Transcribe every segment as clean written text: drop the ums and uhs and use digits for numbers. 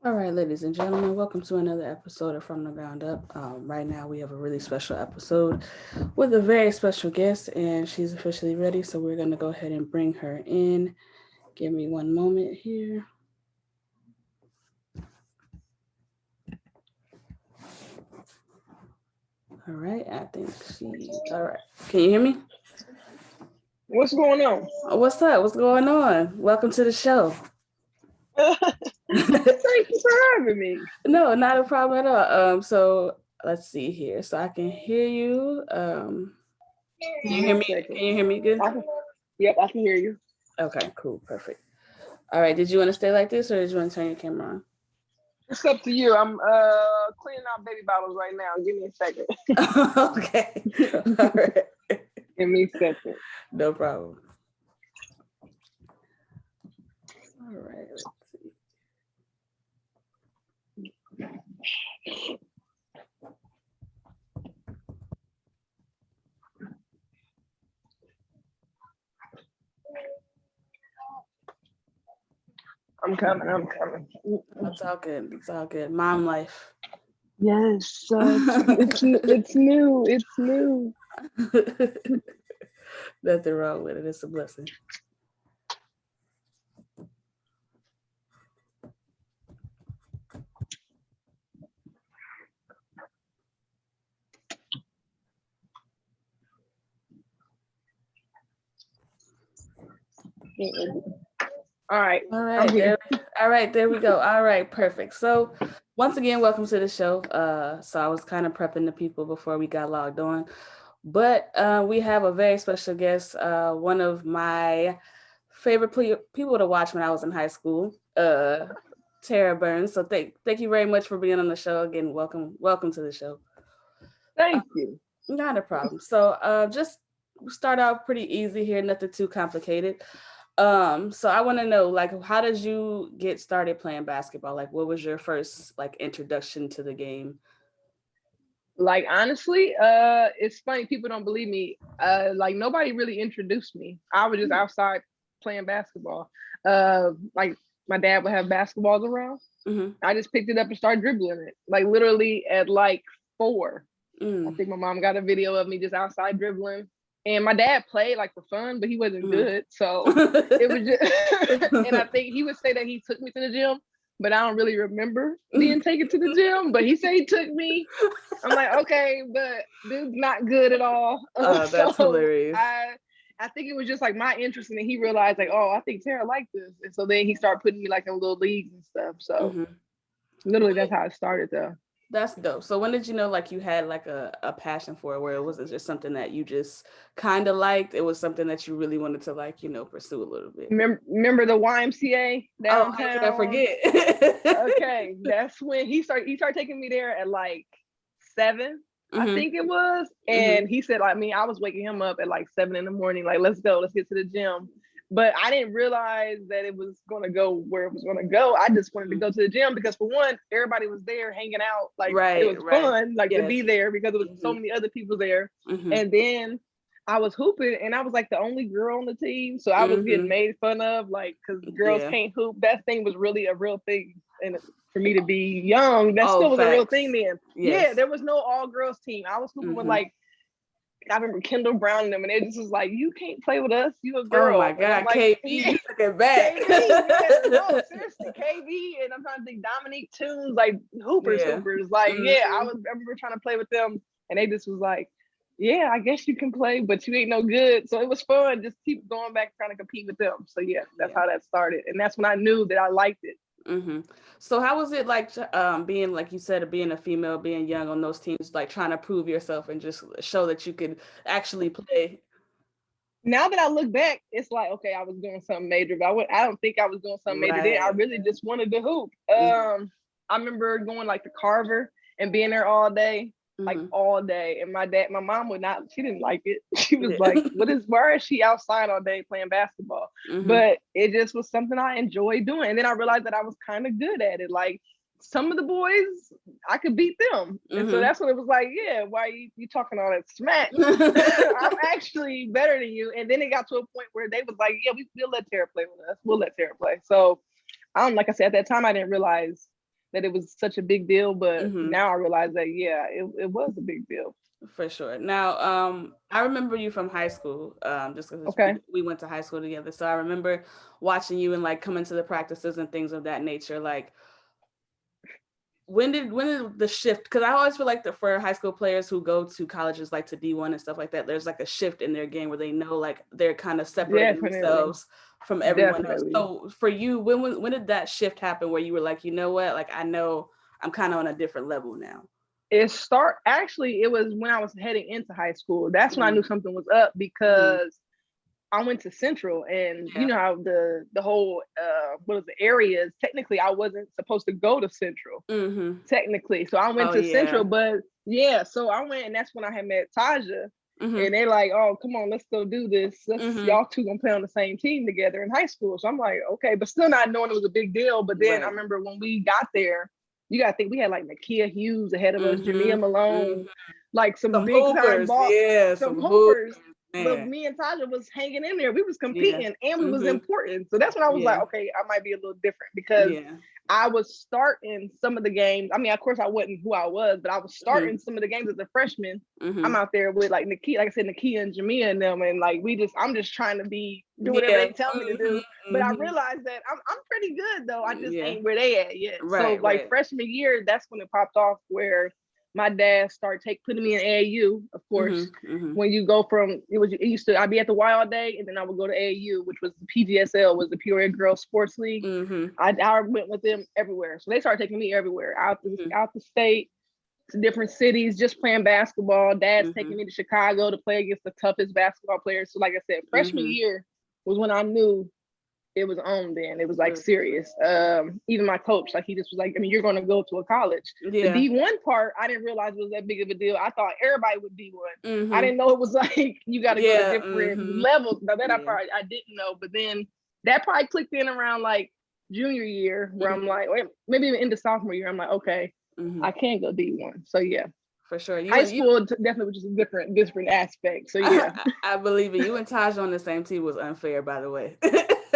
All right, ladies and gentlemen, welcome to another episode of From the Ground Up. Right now, we have a really special episode with a very special guest, and she's officially ready. So we're going to go ahead and bring her in. Give me one moment here. All right, I think she's all right. Can you hear me? What's going on? What's up? What's going on? Welcome to the show. Thank you for having me. No, not a problem at all. So let's see here. So I can hear you. Can you hear me? Can you hear me good? Yep, I can hear you. Okay, cool, perfect. All right, did you want to stay like this or did you want to turn your camera on? It's up to you. I'm cleaning out baby bottles right now. Give me a second. Okay. All right. Give me a second. No problem. All right, let's see. I'm coming. It's all good. It's all good. Mom life. Yes, it's new. It's new. Nothing wrong with it. It's a blessing. All right. All right. All right. There we go. All right. Perfect. So once again, welcome to the show. So I was kind of prepping the people before we got logged on, but we have a very special guest. One of my favorite people to watch when I was in high school. Terra Burns. So thank you very much for being on the show again. Welcome to the show. Thank you. Not a problem. So just start out pretty easy here, nothing too complicated. So I want to know, like, how did you get started playing basketball? Like, what was your first like introduction to the game? Like honestly, it's funny, people don't believe me. Like nobody really introduced me. I was just outside playing basketball. Like my dad would have basketballs around. Mm-hmm. I just picked it up and started dribbling it. Like literally at like 4. I think my mom got a video of me just outside dribbling. And my dad played like for fun, but he wasn't good. So it was just, and I think he would say that he took me to the gym, but I don't really remember being taken to the gym. But he said he took me. I'm like, okay, but dude's not good at all. Oh, that's hilarious. I think it was just like my interest, and then he realized like, oh, I think Tara liked this, and so then he started putting me like in little leagues and stuff. So literally, that's how it started, though. That's dope. So when did you know like you had like a passion for it, where it wasn't just something that you just kind of liked? It was something that you really wanted to like, pursue a little bit. Remember the YMCA downtown? Oh, how could I forget? Okay, that's when he started taking me there at like 7, I think it was. And he said, like, I was waking him up at like 7 in the morning, like, let's go, let's get to the gym. But I didn't realize that it was going to go where it was going to go. I just wanted to go to the gym because, for one, everybody was there hanging out. Like, it was fun, like, to be there because there was so many other people there. And then I was hooping, and I was like the only girl on the team. So I was getting made fun of, like, because girls can't hoop. That thing was really a real thing. And for me to be young, that still was a real thing then. Yes. Yeah, there was no all-girls team. I was hooping with, like, I remember Kendall Brown and them, and it just was like, you can't play with us. You a girl. Oh my God, like, KB, you took it back. KB, yeah, no, seriously, KB, and I'm trying to think Dominique Tunes, like hoopers. Like, I remember trying to play with them, and they just was like, yeah, I guess you can play, but you ain't no good. So it was fun, just keep going back trying to compete with them. So that's how that started, and that's when I knew that I liked it. So how was it like being, like you said, being a female, being young on those teams, like trying to prove yourself and just show that you could actually play? Now that I look back, it's like, okay, I was doing something major, but I don't think I was doing something major then. I really just wanted to hoop. I remember going like to Carver and being there all day. Like all day, and my mom would not, she didn't like it. She was like, why is she outside all day playing basketball? But it just was something I enjoyed doing. And then I realized that I was kind of good at it. Like some of the boys, I could beat them. And so that's when it was like, yeah, why you talking all that smack? I'm actually better than you. And then it got to a point where they was like, yeah, we'll let Tara play with us. We'll let Tara play. So like I said, at that time, I didn't realize that it was such a big deal, but now I realize that it was a big deal. For sure. Now, I remember you from high school, just because we went to high school together. So I remember watching you and like coming to the practices and things of that nature. Like, when did the shift? Because I always feel like for high school players who go to colleges like to D1 and stuff like that, there's like a shift in their game where they know like they're kind of separating themselves from everyone else. So for you, when did that shift happen where you were like, you know what, like I know I'm kind of on a different level now? It was when I was heading into high school. That's when I knew something was up, because I went to Central, and you know how the whole the areas, technically I wasn't supposed to go to Central technically, so I went to Central, but so I went, and that's when I had met Taja, and they're like, oh, come on, let's go do this, y'all two gonna play on the same team together in high school. So I'm like, okay, but still not knowing it was a big deal. But then I remember when we got there, you gotta think we had like Nakia Hughes ahead of us, Jamia Malone, like some big time ball, some hoopers. But me and Taja was hanging in there. We was competing, and we was important. So that's when I was like, okay, I might be a little different, because I was starting some of the games. I mean, of course I wasn't who I was, but I was starting some of the games as a freshman. I'm out there with like Nakia, like I said, Nakia and Jamia and them, and like I'm just trying to do whatever they tell me to do. But I realized that I'm pretty good though. I just ain't where they at yet. So like freshman year, that's when it popped off, where my dad started putting me in AAU, of course. When you go from, I'd be at the Y all day, and then I would go to AAU, which was the PGSL, was the Peoria Girls Sports League. I went with them everywhere. So they started taking me everywhere, out the state, to different cities, just playing basketball. Dad's taking me to Chicago to play against the toughest basketball players. So like I said, freshman year was when I knew it was on. Then it was like serious. Even my coach, like, he just was like, I mean, you're going to go to a college. The D1 part, I didn't realize it was that big of a deal. I thought everybody would D1. I didn't know it was like you got to go to different levels. Now that I didn't know, but then that probably clicked in around like junior year, where I'm like, maybe even into sophomore year, I'm like, okay, I can't go D1. So for sure. High school definitely was just a different aspect. So I believe it. You and Taj on the same team was unfair, by the way.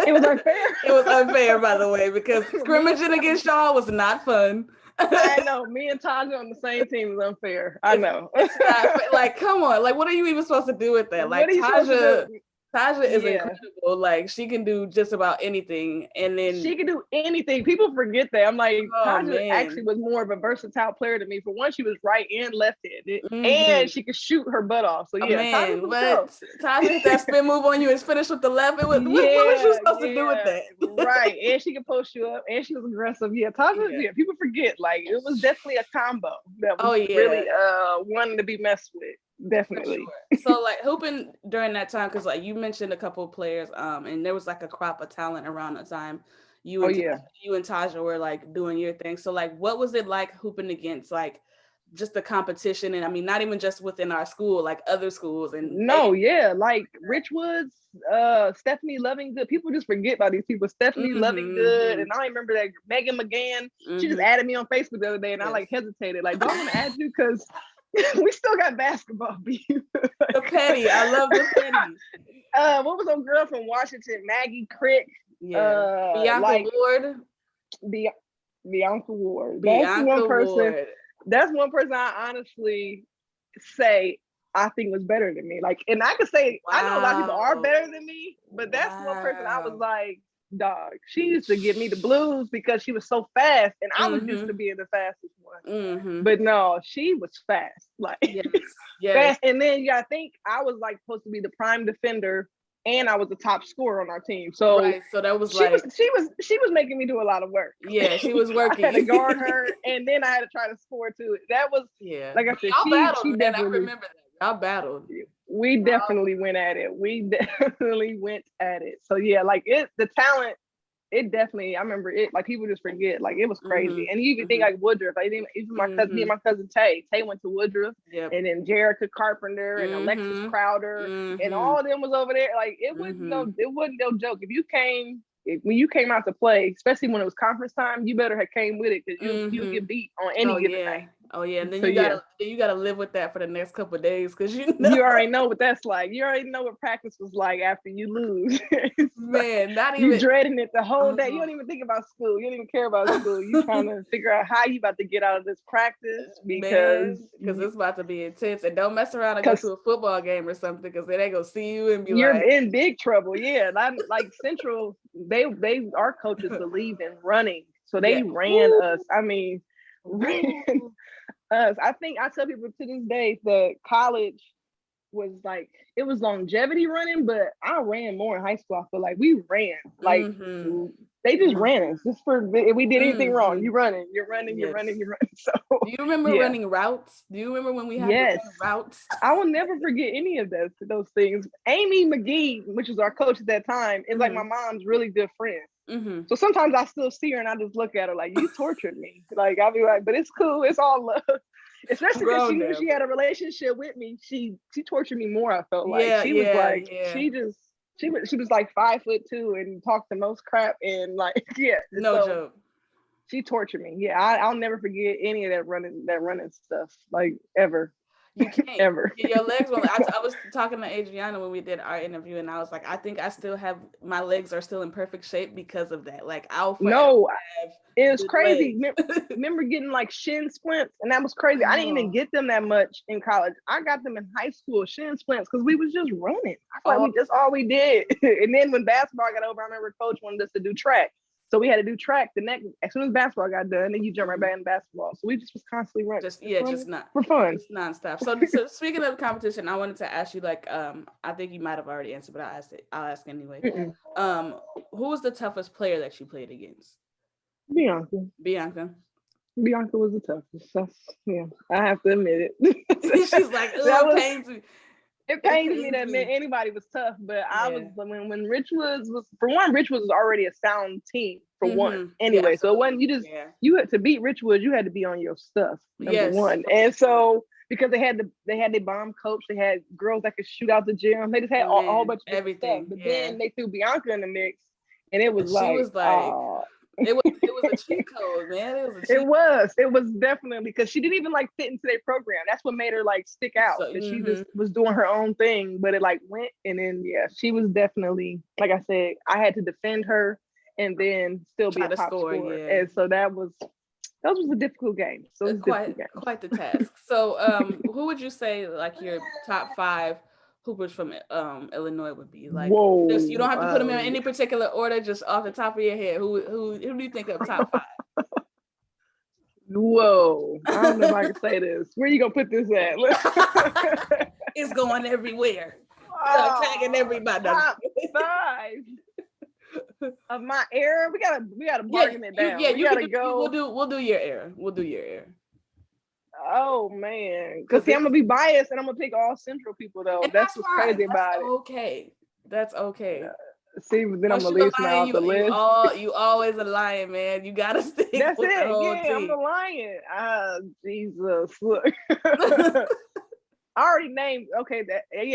It was unfair. It was unfair, by the way, because scrimmaging against y'all was not fun. I know. Me and Taja on the same team is unfair. I know. It's not, like, come on. Like, what are you even supposed to do with that? Like, Taja is incredible. Like, she can do just about anything. And then she can do anything. People forget that. I'm like, Taja actually was more of a versatile player to me. For one, she was right and left-handed, and she could shoot her butt off. So Taja hit that spin move on you and finish with the left. What was you supposed to do with that? Right. And she could post you up, and she was aggressive. Taja, people forget. Like, it was definitely a combo that was really wanting to be messed with. Definitely. Sure. So like hooping during that time, because like you mentioned a couple of players, and there was like a crop of talent around the time you and Taja were like doing your thing. So like, what was it like hooping against like just the competition? And I mean, not even just within our school, like other schools. And like Rich Woods, Stephanie Lovinggood. People just forget about these people. Stephanie Lovinggood, and I remember that Megan McGann. She just added me on Facebook the other day, and I like hesitated, like, don't I want to add you because we still got basketball beef. The petty. I love the petty. What was that girl from Washington? Maggie Crick. Bianca Ward. Bianca Ward. That's one person. Ward. That's one person I honestly say I think was better than me. Like, and I could say I know a lot of people are better than me, but that's one person I was like, dog, she used to give me the blues because she was so fast, and I was used to being the fastest one. But no, she was fast, like fast. And then I think I was like supposed to be the prime defender, and I was the top scorer on our team. So so that was she was making me do a lot of work. Yeah, she was working. I had to guard her, and then I had to try to score too. That was like I said, y'all battled, and I remember that. Y'all battled. We definitely went at it. So like the talent, it definitely, I remember it, like people just forget, like it was crazy. And you even think like Woodruff, like even my cousin, me and my cousin Tay went to Woodruff, and then Jerica Carpenter and Alexis Crowder, and all of them was over there. Like it wasn't no joke. When you came out to play, especially when it was conference time, you better have came with it, because you get beat on any given night. Oh yeah, and then So you gotta live with that for the next couple of days because you already know what that's like. You already know what practice was like after you lose. Man, not You even dreading it the whole day. You don't even think about school. You don't even care about school. You trying to figure out how you about to get out of this practice man, because it's about to be intense. And don't mess around and go to a football game or something because then they gonna see you and be you're like, in big trouble. Yeah, like Central, they our coaches believe in running, so they ran us. I mean, ran us. I think I tell people to this day that college was like, it was longevity running, but I ran more in high school. I feel like we ran like they just ran us just for if we did anything wrong. You're running. So do you remember running routes? Do you remember when we had to run routes? I will never forget any of those things. Amy McGee, which was our coach at that time, is like my mom's really good friend. So sometimes I still see her and I just look at her like, you tortured me. Like I'll be like, but it's cool, it's all love. Especially because she knew she had a relationship with me. She tortured me more. I felt like she was like she was like 5'2" and talked the most crap and like no joke. She tortured me. Yeah, I'll never forget any of that running stuff like ever. You can't ever. Your legs won't. I was talking to Adriana when we did our interview, and I was like, I think I still have my legs are still in perfect shape because of that. Like it was crazy. Remember getting like shin splints, and that was crazy. I didn't even get them that much in college. I got them in high school, shin splints, because we was just running. I thought we just all we did. And then when basketball got over, I remember coach wanted us to do track. So we had to do track the next, as soon as basketball got done, then you jump right back in basketball. So we just was constantly running. Just not for fun. Just nonstop. So speaking of competition, I wanted to ask you, like, I think you might have already answered, but I'll ask anyway. Who was the toughest player that you played against? Bianca was the toughest. I have to admit it. She's like, it pains me. It pains me that anybody was tough, but I was when Rich was for one, Rich was already a sound team for one. Anyway, so it wasn't you had to beat Richwood, you had to be on your stuff, number one. And so because they had their bomb coach, they had girls that could shoot out the gym, they just had a whole bunch of everything. Stuff. But then they threw Bianca in the mix, and it was it was a cheat code, man. It was definitely because she didn't even like fit into their program. That's what made her like stick out. So, she just was doing her own thing, but it like went, and then she was definitely, like I said, I had to defend her and then still be a top scorer. And so that was a difficult game. So it was quite the task. So who would you say like your top 5 hoopers from Illinois would be? Like, you don't have to put them in any particular order, just off the top of your head. Who do you think of top 5? Whoa, I don't know if I can say this. Where are you gonna put this at? It's going everywhere. Tagging everybody. Top 5 of my era. We gotta bargain it down. Yeah, you gotta go. We'll do your era. Oh man, because I'm gonna be biased and I'm gonna pick all Central people though. That's what's crazy about it. That's okay. See, then I'm gonna leave some out the list. You always a lion, man. You gotta stick with the whole team. I'm a lion. Jesus, look. I already named. Okay,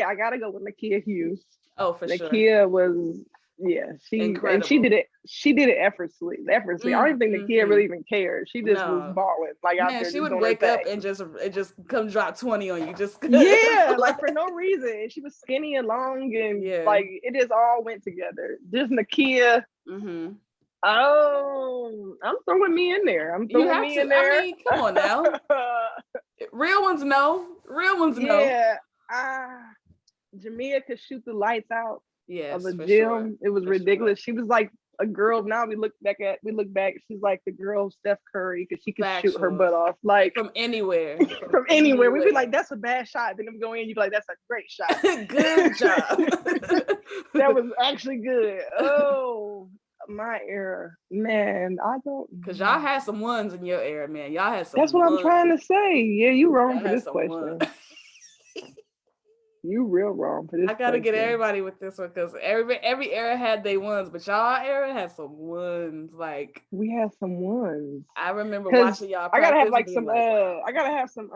I gotta go with Nakia Hughes. Oh, for sure. Nakia was. Yeah, she did it. She did it effortlessly. I don't even think Nakia really even cared. She just was balling. Like out there, she would wake up and just come drop 20 on you. Just like for no reason. She was skinny and long, and like it just all went together. Just Nakia. Oh, I'm throwing me in there. In there. I mean, come on now. Real ones know. Yeah. Jamia could shoot the lights out. Of the gym. Sure. It was ridiculous. She was like a girl. Now we look back, she's like the girl Steph Curry, because she could shoot her butt off like from anywhere. From anywhere. We'd be like, that's a bad shot. Then we go in, you'd be like, that's a great shot. Good job. That was actually good. Oh, my era. Man, I don't, because y'all had some ones in your era, man. Y'all had some. That's what I'm trying to say. Yeah, you wrong for this question. You real wrong for this. I gotta get everybody with this one, because every era had their ones, but y'all era had some ones. Like, we had some ones. I remember watching y'all. I gotta have like some. I gotta have some.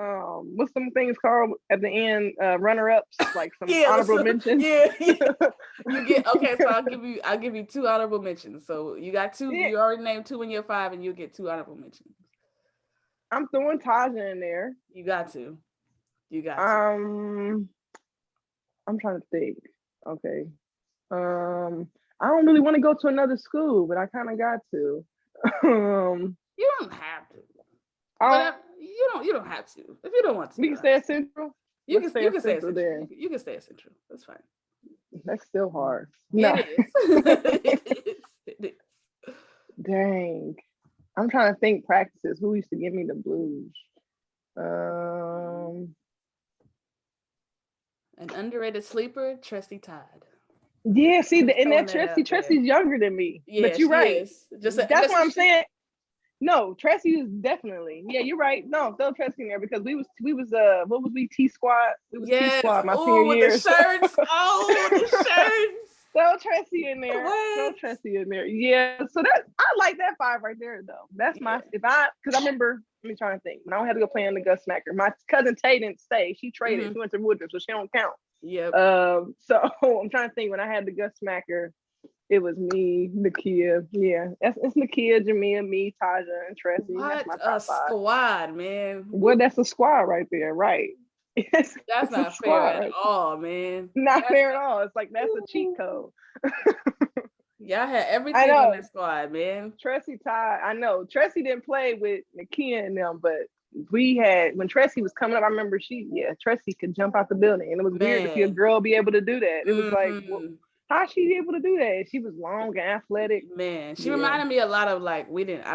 What's some things called at the end? Runner ups, like some honorable mentions. Yeah. You get okay. So I'll give you 2 honorable mentions. So you got 2. You already named 2 in your 5, and you'll get 2 honorable mentions. I'm throwing Taja in there. You got to. I'm trying to think. Okay. I don't really want to go to another school, but I kind of got to. You don't have to. But you don't have to. If you don't want to. We can stay at Central. You can stay at Central. You can stay at Central. That's fine. That's still hard. No. It is. Dang. I'm trying to think practices. Who used to give me the blues? An underrated sleeper, Tressie Todd. Yeah, see, and that Tressie's younger than me. Yeah, but you're right. That's what I'm saying. No, Tressie is definitely. Yeah, you're right. No, throw Tressie in there because we was what was we T Squad? It was T Squad my senior year. The shirts. The shirts. Throw Tressie in there. Throw Tressie in there. Yeah. So I like that 5 right there though. That's my because I remember. Let me try to think. When I had to go play in the Gus Smacker, my cousin Tay didn't stay. She traded. She went to Woodruff, so she don't count. Yep. So I'm trying to think. When I had the Gus Smacker, it was me, Nakia. Yeah, it's Nakia, Jamia, me, Taja, and Tressie. What a squad, man! Well, that's a squad right there, right? That's not fair at all, man. Not fair at all. It's like that's a cheat code. Y'all had everything on that squad, man. Tressie, Ty, I know. Tressie didn't play with Nakia and them, but we had when Tressie was coming up. I remember Tressie could jump out the building, and it was weird to see a girl be able to do that. It was like, well, how she able to do that? She was long and athletic. Man, she reminded me a lot of like we didn't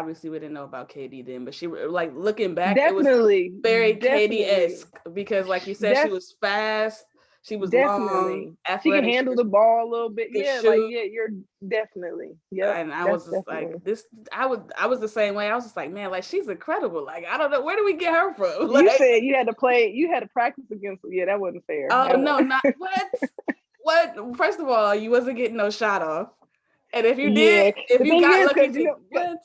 know about KD then, but she like looking back, definitely it was very KD-esque because like you said, she was fast. She was long, athletic. She can handle the ball a little bit. Yeah, shoot. You're definitely. Yeah. And I was just like this. I was the same way. I was just like, man, like she's incredible. Like I don't know where do we get her from. Like, you said you had to practice against her. Yeah, that wasn't fair. Oh no, not what. What? First of all, you wasn't getting no shot off. And if you did, if you got lucky,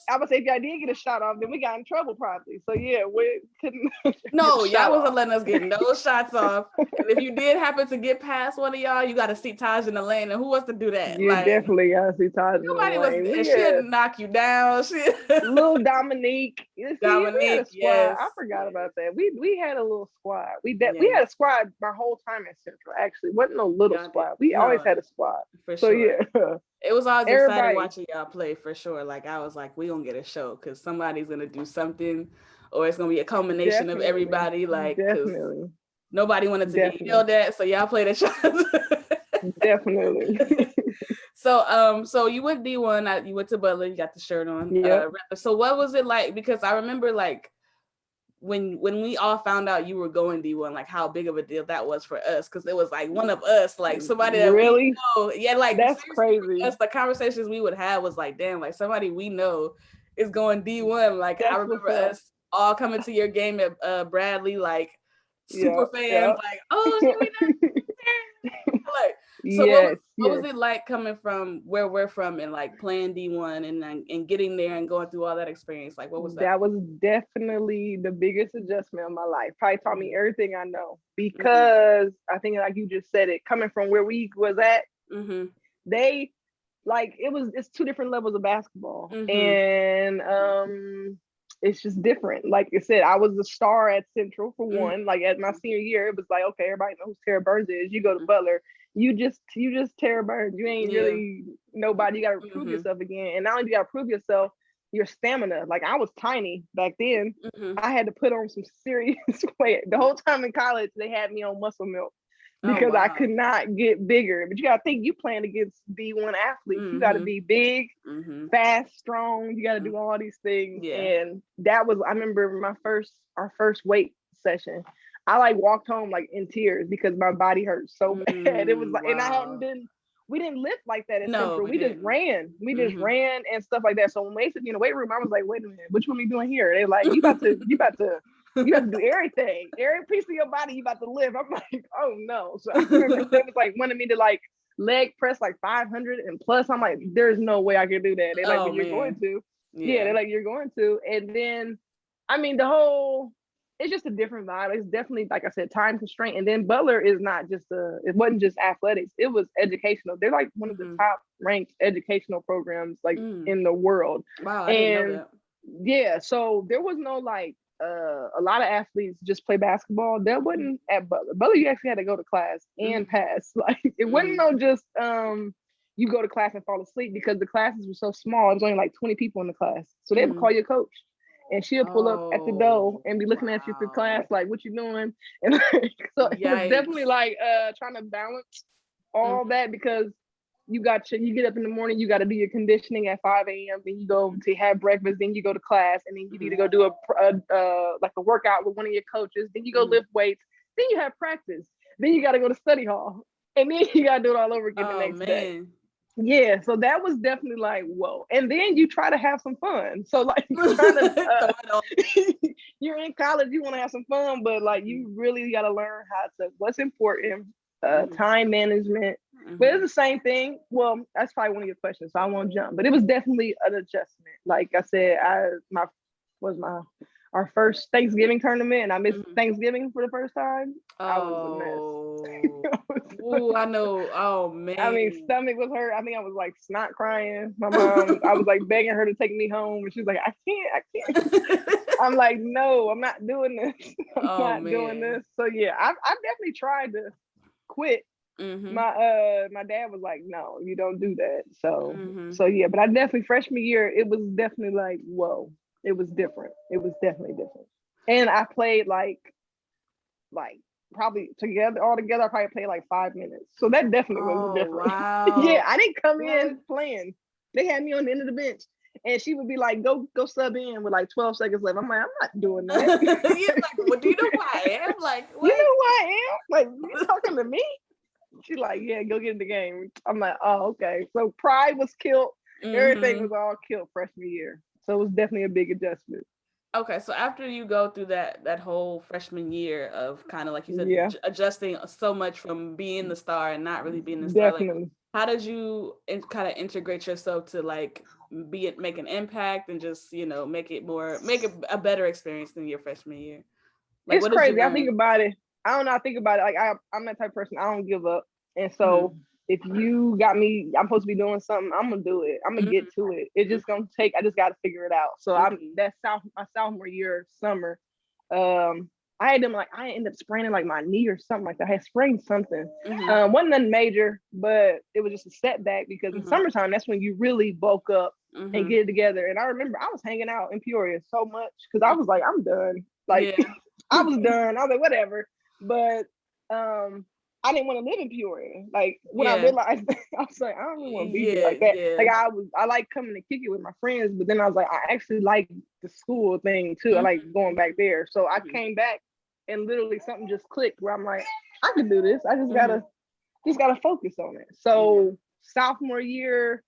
I would say if y'all did get a shot off, then we got in trouble probably. So yeah, we couldn't. No, y'all wasn't letting us get no shots off. And if you did happen to get past one of y'all, you got to see Taj in the lane. And who wants to do that? You definitely got to see Taj. Nobody was. And she didn't knock you down. Little Dominique. Dominique. Yes. I forgot about that. We had a little squad. We had a squad my whole time at Central. Actually, wasn't no little squad. We always had a squad. For sure. Yeah. It was always exciting watching y'all play for sure. Like I was like, we gonna get a show because somebody's gonna do something, or it's gonna be a culmination of everybody. Like, nobody wanted to get yelled at, so y'all played a show. Definitely. So you went D1. You went to Butler. You got the shirt on. Yeah. So what was it like? Because I remember like when we all found out you were going D1, like how big of a deal that was for us, because it was like one of us, like somebody that really we know. Yeah, like that's crazy. Us, the conversations we would have was like, damn, like somebody we know is going D1. Like that's I remember us all coming to your game at Bradley, like super fans, like oh, like. So what was it like coming from where we're from and like playing D1 and getting there and going through all that experience? Like what was that? That was definitely the biggest adjustment of my life. Probably taught me everything I know because I think like you just said it, coming from where we was at, they like it's 2 different levels of basketball. And it's just different. Like I said, I was a star at Central for one. Like at my senior year, it was like, okay, everybody knows who Terra Burns is. You go to Butler, you just Terra Burns. You ain't really nobody. You gotta prove yourself again. And not only do you gotta prove yourself, your stamina. Like I was tiny back then. I had to put on some serious weight. The whole time in college, they had me on muscle milk because I could not get bigger. But you gotta think you playing against D1 athletes. You gotta be big, fast, strong. You gotta do all these things. And that was, I remember our first weight session. I like walked home like in tears because my body hurt so bad. It was like, and we didn't lift like that at Central. We just ran. We just ran and stuff like that. So when they took me in the weight room, I was like, wait a minute, what you want me doing here? They're like, you about to do everything. Every piece of your body you about to lift. I'm like, oh no. So I remember they was like wanted me to like leg press like 500 and plus. I'm like, there's no way I can do that. They're like, well, you're going to. Yeah, they're like, you're going to. And then, I mean, it's just a different vibe. It's definitely, like I said, time constraint. And then Butler is not just it wasn't just athletics. It was educational. They're like one of the top ranked educational programs like in the world. Wow, I didn't know that. Yeah, so there was no like a lot of athletes just play basketball. That wasn't at Butler. Butler, you actually had to go to class and pass. Like it wasn't no just you go to class and fall asleep, because the classes were so small. It was only like 20 people in the class. So they would call your coach, and she'll pull up at the door and be looking at you through class, like, what you doing? And like, so it was definitely like trying to balance all that, because you get up in the morning, you got to do your conditioning at 5 a.m. Then you go to have breakfast, then you go to class, and then you need to go do a workout with one of your coaches. Then you go lift weights. Then you have practice. Then you got to go to study hall, and then you got to do it all over again the next day. Yeah, so that was definitely like, whoa. And then you try to have some fun. So like you're in college, you want to have some fun, but like you really got to learn what's important, time management. But it's the same thing. Well, that's probably one of your questions, so I won't jump. But it was definitely an adjustment. Like I said, our first Thanksgiving tournament, and I missed Thanksgiving for the first time. I was a mess. Oh, I know. Oh man. I mean, stomach was hurt. I think I was like snot crying. My mom, I was like begging her to take me home, and she was like, I can't. I'm like, no, I'm not doing this. I'm not doing this. So yeah, I definitely tried to quit. My dad was like, no, you don't do that. So yeah, but I definitely, freshman year, it was definitely like, whoa, it was different. It was definitely different. And I played like probably all together, I probably played like 5 minutes. So that definitely was different. Wow. Yeah, I didn't come in playing. They had me on the end of the bench, and she would be like, go sub in with like 12 seconds left. I'm like, I'm not doing that. You're like, well, do you know who I am? Like, what? You know who I am? Like, you talking to me? She's like, yeah, go get in the game. I'm like, oh, okay. So pride was killed. Everything was all killed freshman year. So it was definitely a big adjustment. Okay, so after you go through that whole freshman year of kind of like you said, adjusting so much from being the star and not really being the star, like, how did you kind of integrate yourself to like make an impact and just make it a better experience than your freshman year? Like, it's crazy. I think about it. I don't know. I think about it. Like I'm that type of person. I don't give up. And so if you got me, I'm supposed to be doing something, I'm gonna do it. I'm gonna get to it. It's just gonna take. I just got to figure it out. So my sophomore year summer. I ended up spraining like my knee or something like that. I had sprained something. Wasn't nothing major, but it was just a setback, because in summertime, that's when you really bulk up and get it together. And I remember I was hanging out in Peoria so much, because I was like, I'm done. Like I was done. I was like, whatever. But I didn't want to live in Peoria. Like when I realized, I was like, I don't really want to be here like that. Yeah. Like I like coming to kick it with my friends, but then I was like, I actually like the school thing too. I like going back there. So I came back, and literally something just clicked where I'm like, I can do this. I just gotta focus on it. So sophomore year,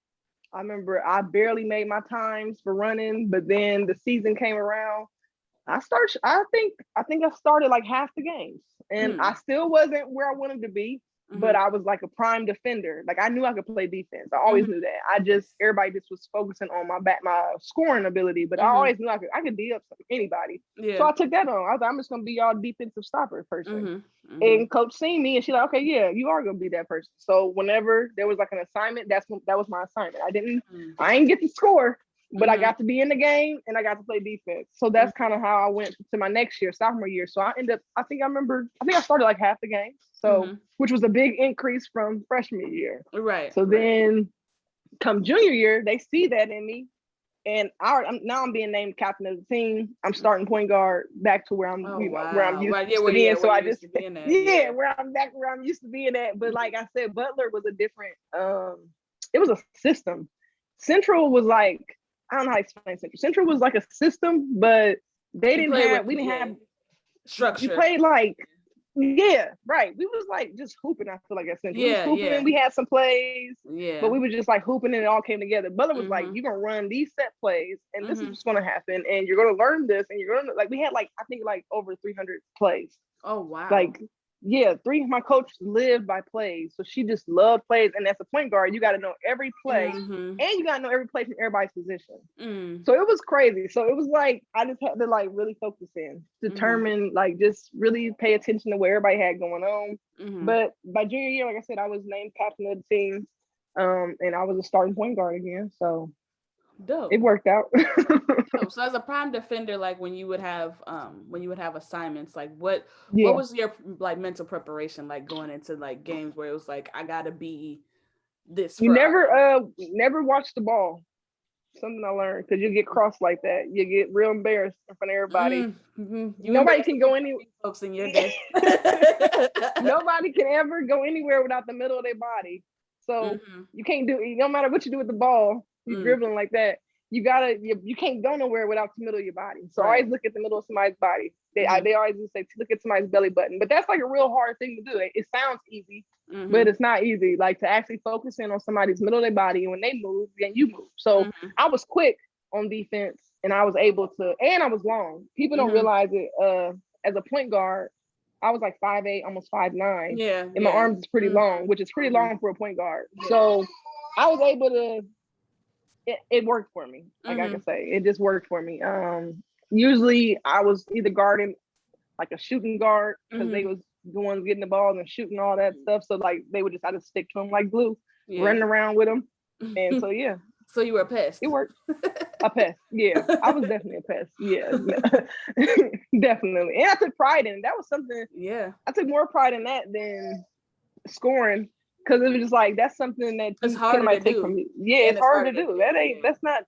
I remember I barely made my times for running, but then the season came around. I think I started like half the games, and I still wasn't where I wanted to be, but I was like a prime defender. Like I knew I could play defense. I always knew that. Everybody just was focusing on my scoring ability, but I always knew I could D up anybody. Yeah. So I took that on. I was like, I'm just gonna be y'all defensive stopper person. And coach seen me, and she's like, okay, yeah, you are gonna be that person. So whenever there was like an assignment, that was my assignment. I didn't get to score, but I got to be in the game, and I got to play defense. So that's kind of how I went to my next year, sophomore year. So I think I started like half the games. So, which was a big increase from freshman year. Right. So then come junior year, they see that in me. And I'm being named captain of the team. I'm starting point guard, back to where I'm, where I'm used to being. So I just, where I'm back where I'm used to being at. But like I said, Butler was a different, it was a system. Central was like, I don't know how to explain Central. Central was like a system, but we didn't have structure. You played like, right. We was like just hooping. I feel like at Central. We was hooping. We had some plays, but we were just like hooping, and it all came together. Butler was like, you're gonna run these set plays, and this is what's gonna happen, and you're gonna learn this, and you're gonna we had like I think like over 300 plays. Oh wow! Like my coach lived by plays, so she just loved plays. And as a point guard, you got to know every play, and you got to know every play from everybody's position. So it was crazy. So it was like I just had to like really focus in, determine, like just really pay attention to what everybody had going on. But by junior year, like I said, I was named captain of the team, and I was a starting point guard again. So Dope. It worked out. Dope. So as a prime defender, like when you would have assignments, like what Yeah. was your like mental preparation like going into like games where it was like I gotta be this You for never watch the ball. Something I learned, because you get crossed like that. You get real embarrassed in front of everybody. Mm-hmm. Nobody can go any folks in your day. Nobody can ever go anywhere without the middle of their body. So you can't do, no matter what you do with the ball, you're dribbling like that. You can't go nowhere without the middle of your body. So always look at the middle of somebody's body. They always say, look at somebody's belly button. But that's like a real hard thing to do. It sounds easy, but it's not easy. Like to actually focus in on somebody's middle of their body, and when they move, then you move. So I was quick on defense, and I was able to, and I was long. People don't realize it. As a point guard, I was like 5'8", almost 5'9". Yeah. And my arms is pretty long, which is pretty long for a point guard. So I was able to, it worked for me. Like I can say, it just worked for me. Usually I was either guarding like a shooting guard, because they was the ones getting the ball and shooting all that stuff. So like they would just, I just stick to them like glue, running around with them. And so, yeah. So you were a pest. It worked. A pest. Yeah. I was definitely a pest. Yeah. Definitely. And I took pride in it. That was something. Yeah. I took more pride in that than scoring, because it was just like, that's something that it's hard to take do from you. Yeah, it's hard to do. That's not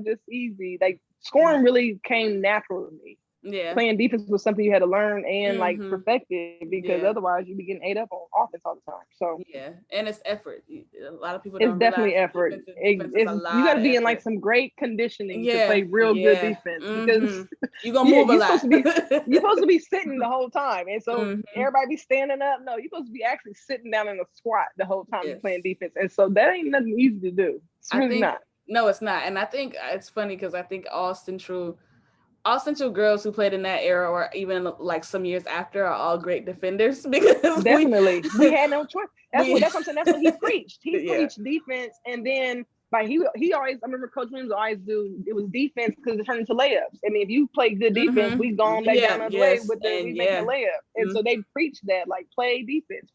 just easy. Like scoring really came natural to me. Yeah. Playing defense was something you had to learn and like perfect it, because otherwise you'd be getting ate up on offense all the time. So yeah, and it's effort. A lot of people it's don't definitely realize effort. Defense is a lot you got to be effort. in like some great conditioning to play real good defense, because you're gonna move a lot. You're supposed to be sitting the whole time, and so everybody be standing up. No, you're supposed to be actually sitting down in a squat the whole time you're playing defense, and so that ain't nothing easy to do. It's really not. No, it's not. And I think it's funny because I think all Central girls who played in that era, or even like some years after, are all great defenders, because definitely we had no choice. That's what I'm saying. That's what he preached. He preached defense, and then like he always. I remember Coach Williams always do. It was defense because it turned into layups. I mean, if you play good defense, we gone back down the way with we make a layup, and so they preached that, like play defense.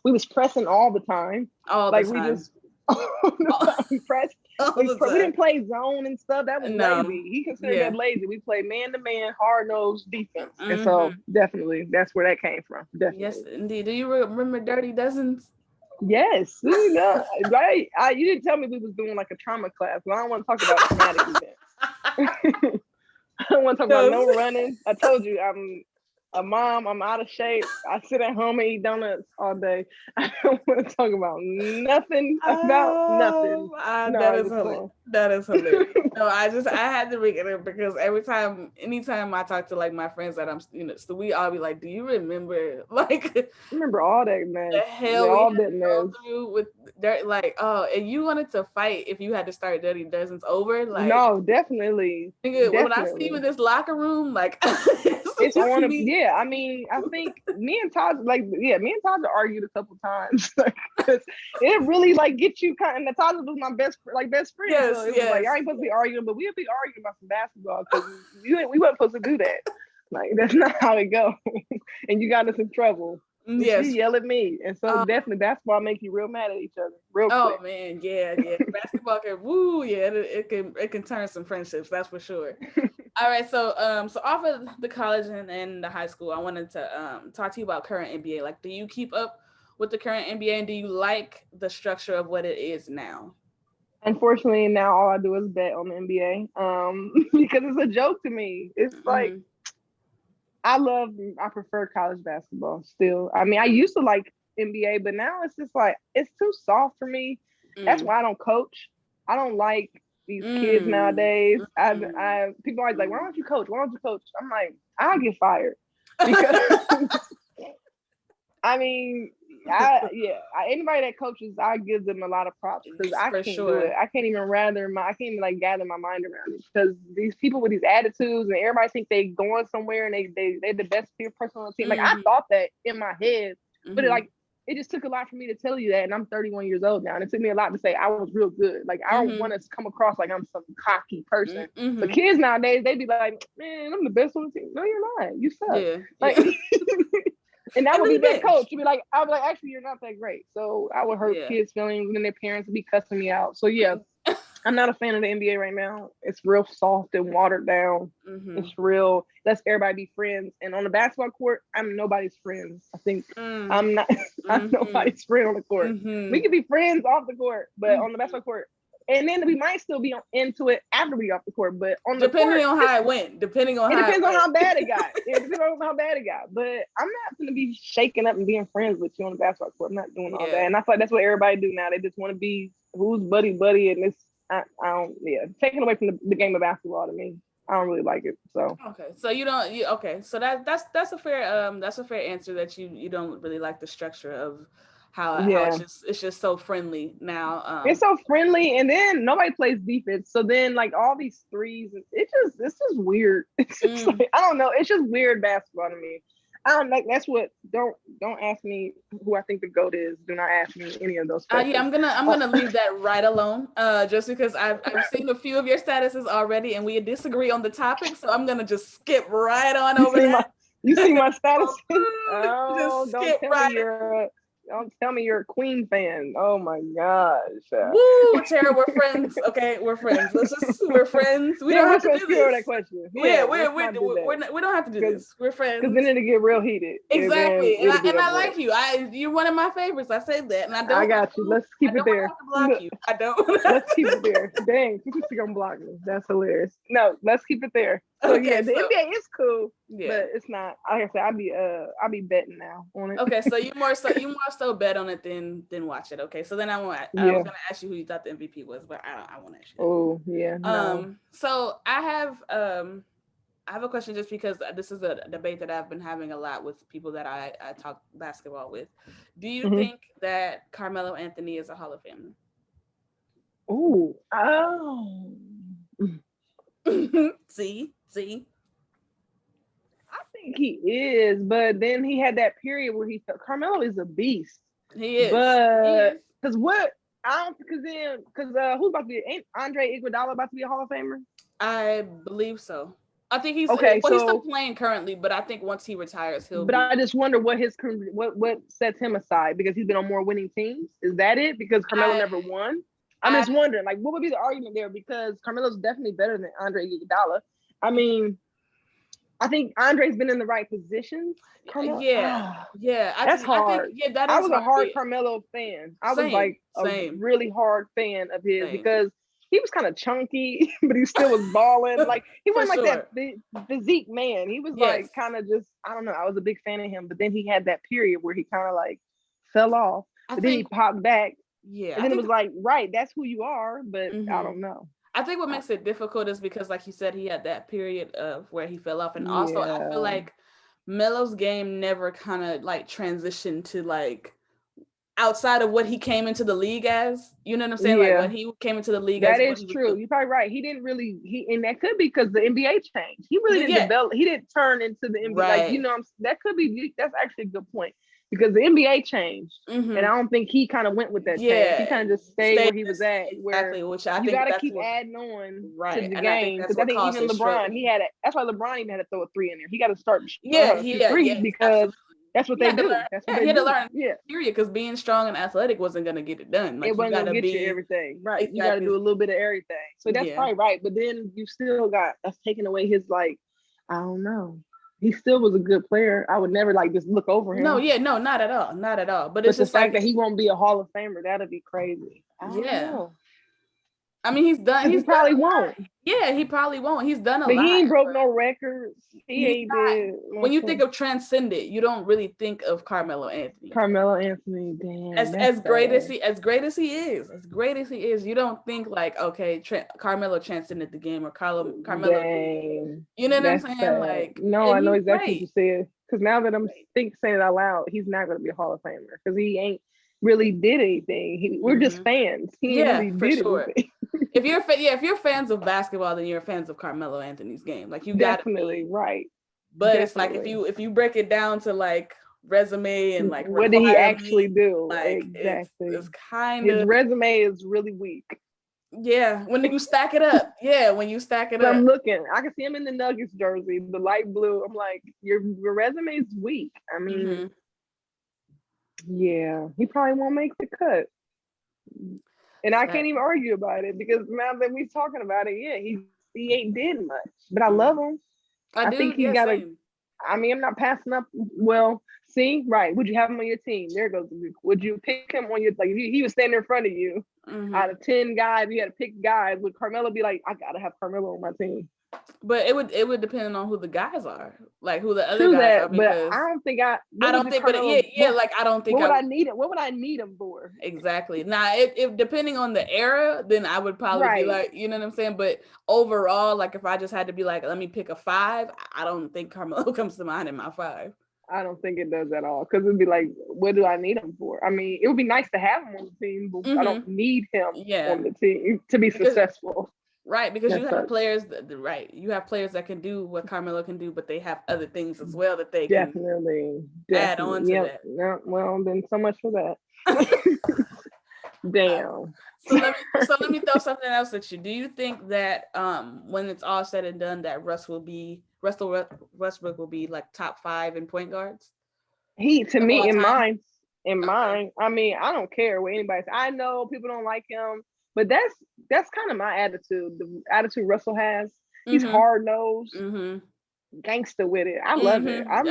We was pressing all the time. We just we pressed. We didn't play zone and stuff. That was lazy. He considered that lazy. We played man-to-man, hard-nosed defense. And so definitely that's where that came from. Definitely. Yes, indeed. Do you remember Dirty Dozens? Yes. Right. You didn't tell me we was doing like a trauma class, but I don't want to talk about traumatic events. I don't want to talk about no running. I told you I'm a mom. I'm out of shape. I sit at home and eat donuts all day. I don't want to talk about nothing about nothing. That is hilarious. No, I had to bring it up because anytime I talk to like my friends that I'm, so we all be like, do you remember remember all that, man? The hell all we had to go through with dirt, and you wanted to fight if you had to start Dirty Dozens over? Like, no, definitely. When I see you in this locker room, like it's on yeah, I mean, I think me and Taj argued a couple times. It really like gets you kind of, Taj was my best friend. Yes, so it was like, I ain't supposed to be arguing, but we'll be arguing about some basketball because we weren't supposed to do that. Like, that's not how it goes. And you got us in trouble. Yes. You yell at me. And so definitely basketball make you real mad at each other. Real quick. Oh man, yeah. Basketball it can turn some friendships, that's for sure. All right, so off of the college and the high school, I wanted to talk to you about current NBA. Like, do you keep up with the current NBA, and do you like the structure of what it is now? Unfortunately, now all I do is bet on the NBA, because it's a joke to me. It's like I prefer college basketball still. I mean, I used to like NBA, but now it's just like it's too soft for me. That's why I don't coach. I don't like these kids nowadays. People always like, why don't you coach? I'm like, I'll get fired because I mean, anybody that coaches, I give them a lot of props because I can't do it. I can't even gather my mind around it because these people with these attitudes and everybody think they going somewhere and they're the best person on the team. Like I thought that in my head, but it just took a lot for me to tell you that, and I'm 31 years old now, and it took me a lot to say I was real good. Like I don't want to come across like I'm some cocky person. But kids nowadays, they be like, "Man, I'm the best on the team." No, you're not. You suck. And that would be that coach. You'd be like, I was like, actually, you're not that great. So I would hurt kids' feelings, and then their parents would be cussing me out. So yeah, I'm not a fan of the NBA right now. It's real soft and watered down. Mm-hmm. It's real. Let's everybody be friends. And on the basketball court, I'm nobody's friends. I think I'm not. I'm nobody's friend on the court. We can be friends off the court, but on the basketball court, and then we might still be into it after we off the court. But on the depending court, on how it went. Depending on it how depends on how bad it got. It depends on how bad it got. But I'm not going to be shaking up and being friends with you on the basketball court. I'm not doing all that. And I feel like that's what everybody do now. They just want to be who's buddy, and it's I don't taking away from the game of basketball to me. I don't really like it. So okay, so you don't. So that's a fair answer that you don't really like the structure of how it's just so friendly now. It's so friendly, and then nobody plays defense. So then like all these threes, it's just weird. It's just like, I don't know. It's just weird basketball to me. I don't like. That's what. Don't ask me who I think the GOAT is. Do not ask me any of those questions. I'm gonna leave that right alone. Just because I've seen a few of your statuses already, and we disagree on the topic, so I'm gonna just skip right on over that. You see my statuses? Oh, don't tell me you're a Queen fan. Oh my gosh. Woo, Terra, we're friends. Okay, we're friends. We're friends. We don't have to do this. That question. We don't have to do this. We're friends. Because then it'll get real heated. Exactly. And I like you. You're one of my favorites. I said that, and I don't. I got you. Let's keep it there. Block you. I don't. Let's keep it there. Dang, you're gonna block me. That's hilarious. No, let's keep it there. So okay, the NBA is cool, but it's not. Like I said, I'll be betting now on it. Okay, so you more so bet on it than watch it. Okay, so then I was gonna ask you who you thought the MVP was, but I won't ask you. Oh yeah. No. So I have a question just because this is a debate that I've been having a lot with people that I talk basketball with. Do you think that Carmelo Anthony is a Hall of Famer? Oh. See. I think he is, but then he had that period where Carmelo is a beast. He is. But because who's about to be? Ain't Andre Iguodala about to be a Hall of Famer? I believe so. I think he's okay. Well, he's still playing currently, but I think once he retires, he'll. But I just wonder what sets him aside because he's been on more winning teams. Is that it? Because Carmelo never won. I'm just wondering, like, what would be the argument there? Because Carmelo's definitely better than Andre Iguodala. I mean, I think Andre's been in the right positions. Yeah. That's hard. I was a hard Carmelo fan. I was like a really hard fan of his because he was kind of chunky, but he still was balling. Like he wasn't like that physique man. He was like kind of just, I don't know. I was a big fan of him, but then he had that period where he kind of like fell off. But then he popped back. Yeah. And then it was like, right, that's who you are, but I don't know. I think what makes it difficult is because, like you said, he had that period of where he fell off. And also, I feel like Melo's game never kind of like transitioned to like outside of what he came into the league as. You know what I'm saying? Like when he came into the league that is true. You're probably right. He didn't really, and that could be because the NBA changed. He really didn't develop, he didn't turn into the NBA. Right. Like, you know, that could be, that's actually a good point. Because the NBA changed, and I don't think he kind of went with that change. He kind of just stayed where he was at. Exactly, which I think you got to keep adding on to the game. Because I think even LeBron, he had it. That's why LeBron even had to throw a three in there. He got to start three because that's what they do. That's what he had to learn. Period. Because being strong and athletic wasn't going to get it done. Like, it wasn't going to get you everything. Right. You got to do a little bit of everything. So that's probably right. But then you still got that's taking away his like, I don't know. He still was a good player. I would never like just look over him. No, not at all. But it's just the fact that he won't be a Hall of Famer, that'd be crazy. I don't know. I mean, he's done. He probably won't. Yeah, he probably won't. He's done a lot. But he ain't broke no records. He ain't did. When you think of transcendent, you don't really think of Carmelo Anthony. Damn. As great as he is, you don't think like, okay, Carmelo transcended the game or Carmelo. Dang. You know what I'm saying? Sad. Like, no, I know exactly what you said. Because now that I'm saying it out loud, he's not going to be a Hall of Famer because he ain't really did anything. We're just fans. He really did anything. If you're fans of basketball, then you're fans of Carmelo Anthony's game. Like you definitely right. But it's like if you break it down to like resume and like what did he actually do? Like exactly. It's kind of his resume is really weak. Yeah, when you stack it up. I'm looking. I can see him in the Nuggets jersey, the light blue. I'm like, your resume is weak. I mean, yeah, he probably won't make the cut. And I can't even argue about it because now that we're talking about it, yeah, he ain't did much. But I love him. I do, think he yeah, got same. I'm not passing up. Well, see, right. Would you have him on your team? There goes would you pick him on your, like, if he was standing in front of you, out of 10 guys, you had to pick guys, would Carmelo be like, I gotta have Carmelo on my team? But it would depend on who the guys are, like who the other True guys are, that, but because I don't think I don't think, but yeah, like I don't think what would I need it? What would I need him for? Exactly. Now, if depending on the era, then I would probably be like, you know what I'm saying? But overall, like if I just had to be like, let me pick a 5, I don't think Carmelo comes to mind in my 5. I don't think it does at all, because it'd be like, what do I need him for? I mean, it would be nice to have him on the team, but I don't need him on the team to be successful. Right, because you have players you have players that can do what Carmelo can do, but they have other things as well that they can add on to that. Yeah, well, then so much for that. Damn. So let me throw something else at you. Do you think that when it's all said and done, that Russell Westbrook will be like top 5 in point guards? To me, in mine, I mean, I don't care what anybody says. I know people don't like him, but that's kind of my attitude. The attitude Russell has. He's hard nosed, gangster with it. I love it. I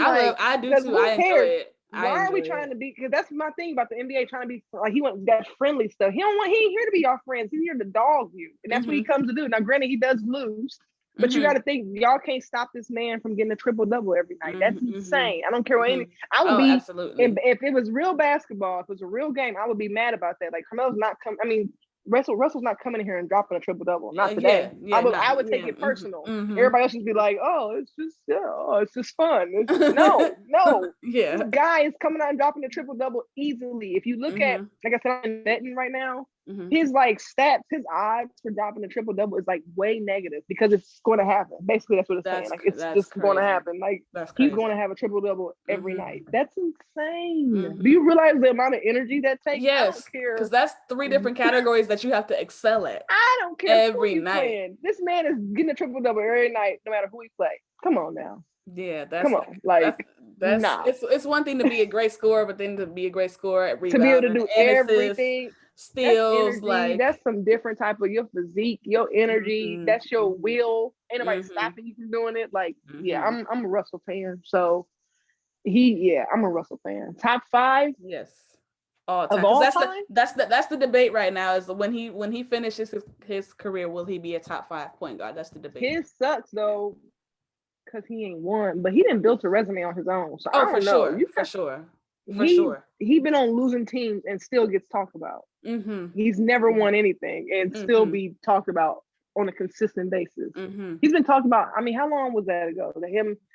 do too. I enjoy it. Why are we trying to be? Because that's my thing about the NBA, trying to be like, he wants that friendly stuff. He ain't here to be your friends. He's here to dog you, and that's what he comes to do. Now, granted, he does lose, but you got to think, y'all can't stop this man from getting a triple double every night. That's insane. I don't care what anything. I would be absolutely. If it was real basketball, if it was a real game, I would be mad about that. Like, Carmelo's not coming. I mean, Russell's not coming in here and dropping a triple double. Not today. I would take it personal. Everybody else would be like, "Oh, it's just fun." No. This guy is coming out and dropping a triple double easily. If you look at, like I said, I'm betting right now, his like stats, his odds for dropping a triple double is like way negative, because it's going to happen. Basically, that's what it's saying. Like, it's just going to happen. Like, he's going to have a triple double every night. That's insane. Do you realize the amount of energy that takes? Yes, because that's 3 different categories that you have to excel at. I don't care every night. Playing. This man is getting a triple double every night, no matter who he plays. Come on now. Yeah, come on. Like, that's nah. It's one thing to be a great scorer, but then to be a great scorer at rebounding, to be able to do everything, steals, that's some different type of your physique, your energy. That's your will. Ain't nobody stopping you from doing it. Like, yeah, I'm a Russell fan. So I'm a Russell fan. Top 5. Yes. All time. Of all time? That's the debate right now, is when he finishes his career, will he be a top 5 point guard? That's the debate. His sucks though, because he ain't won, but he didn't build a resume on his own. So I don't know. For sure. He been on losing teams and still gets talked about. He's never won anything and still be talked about on a consistent basis. He's been talked about. I mean, how long was that ago?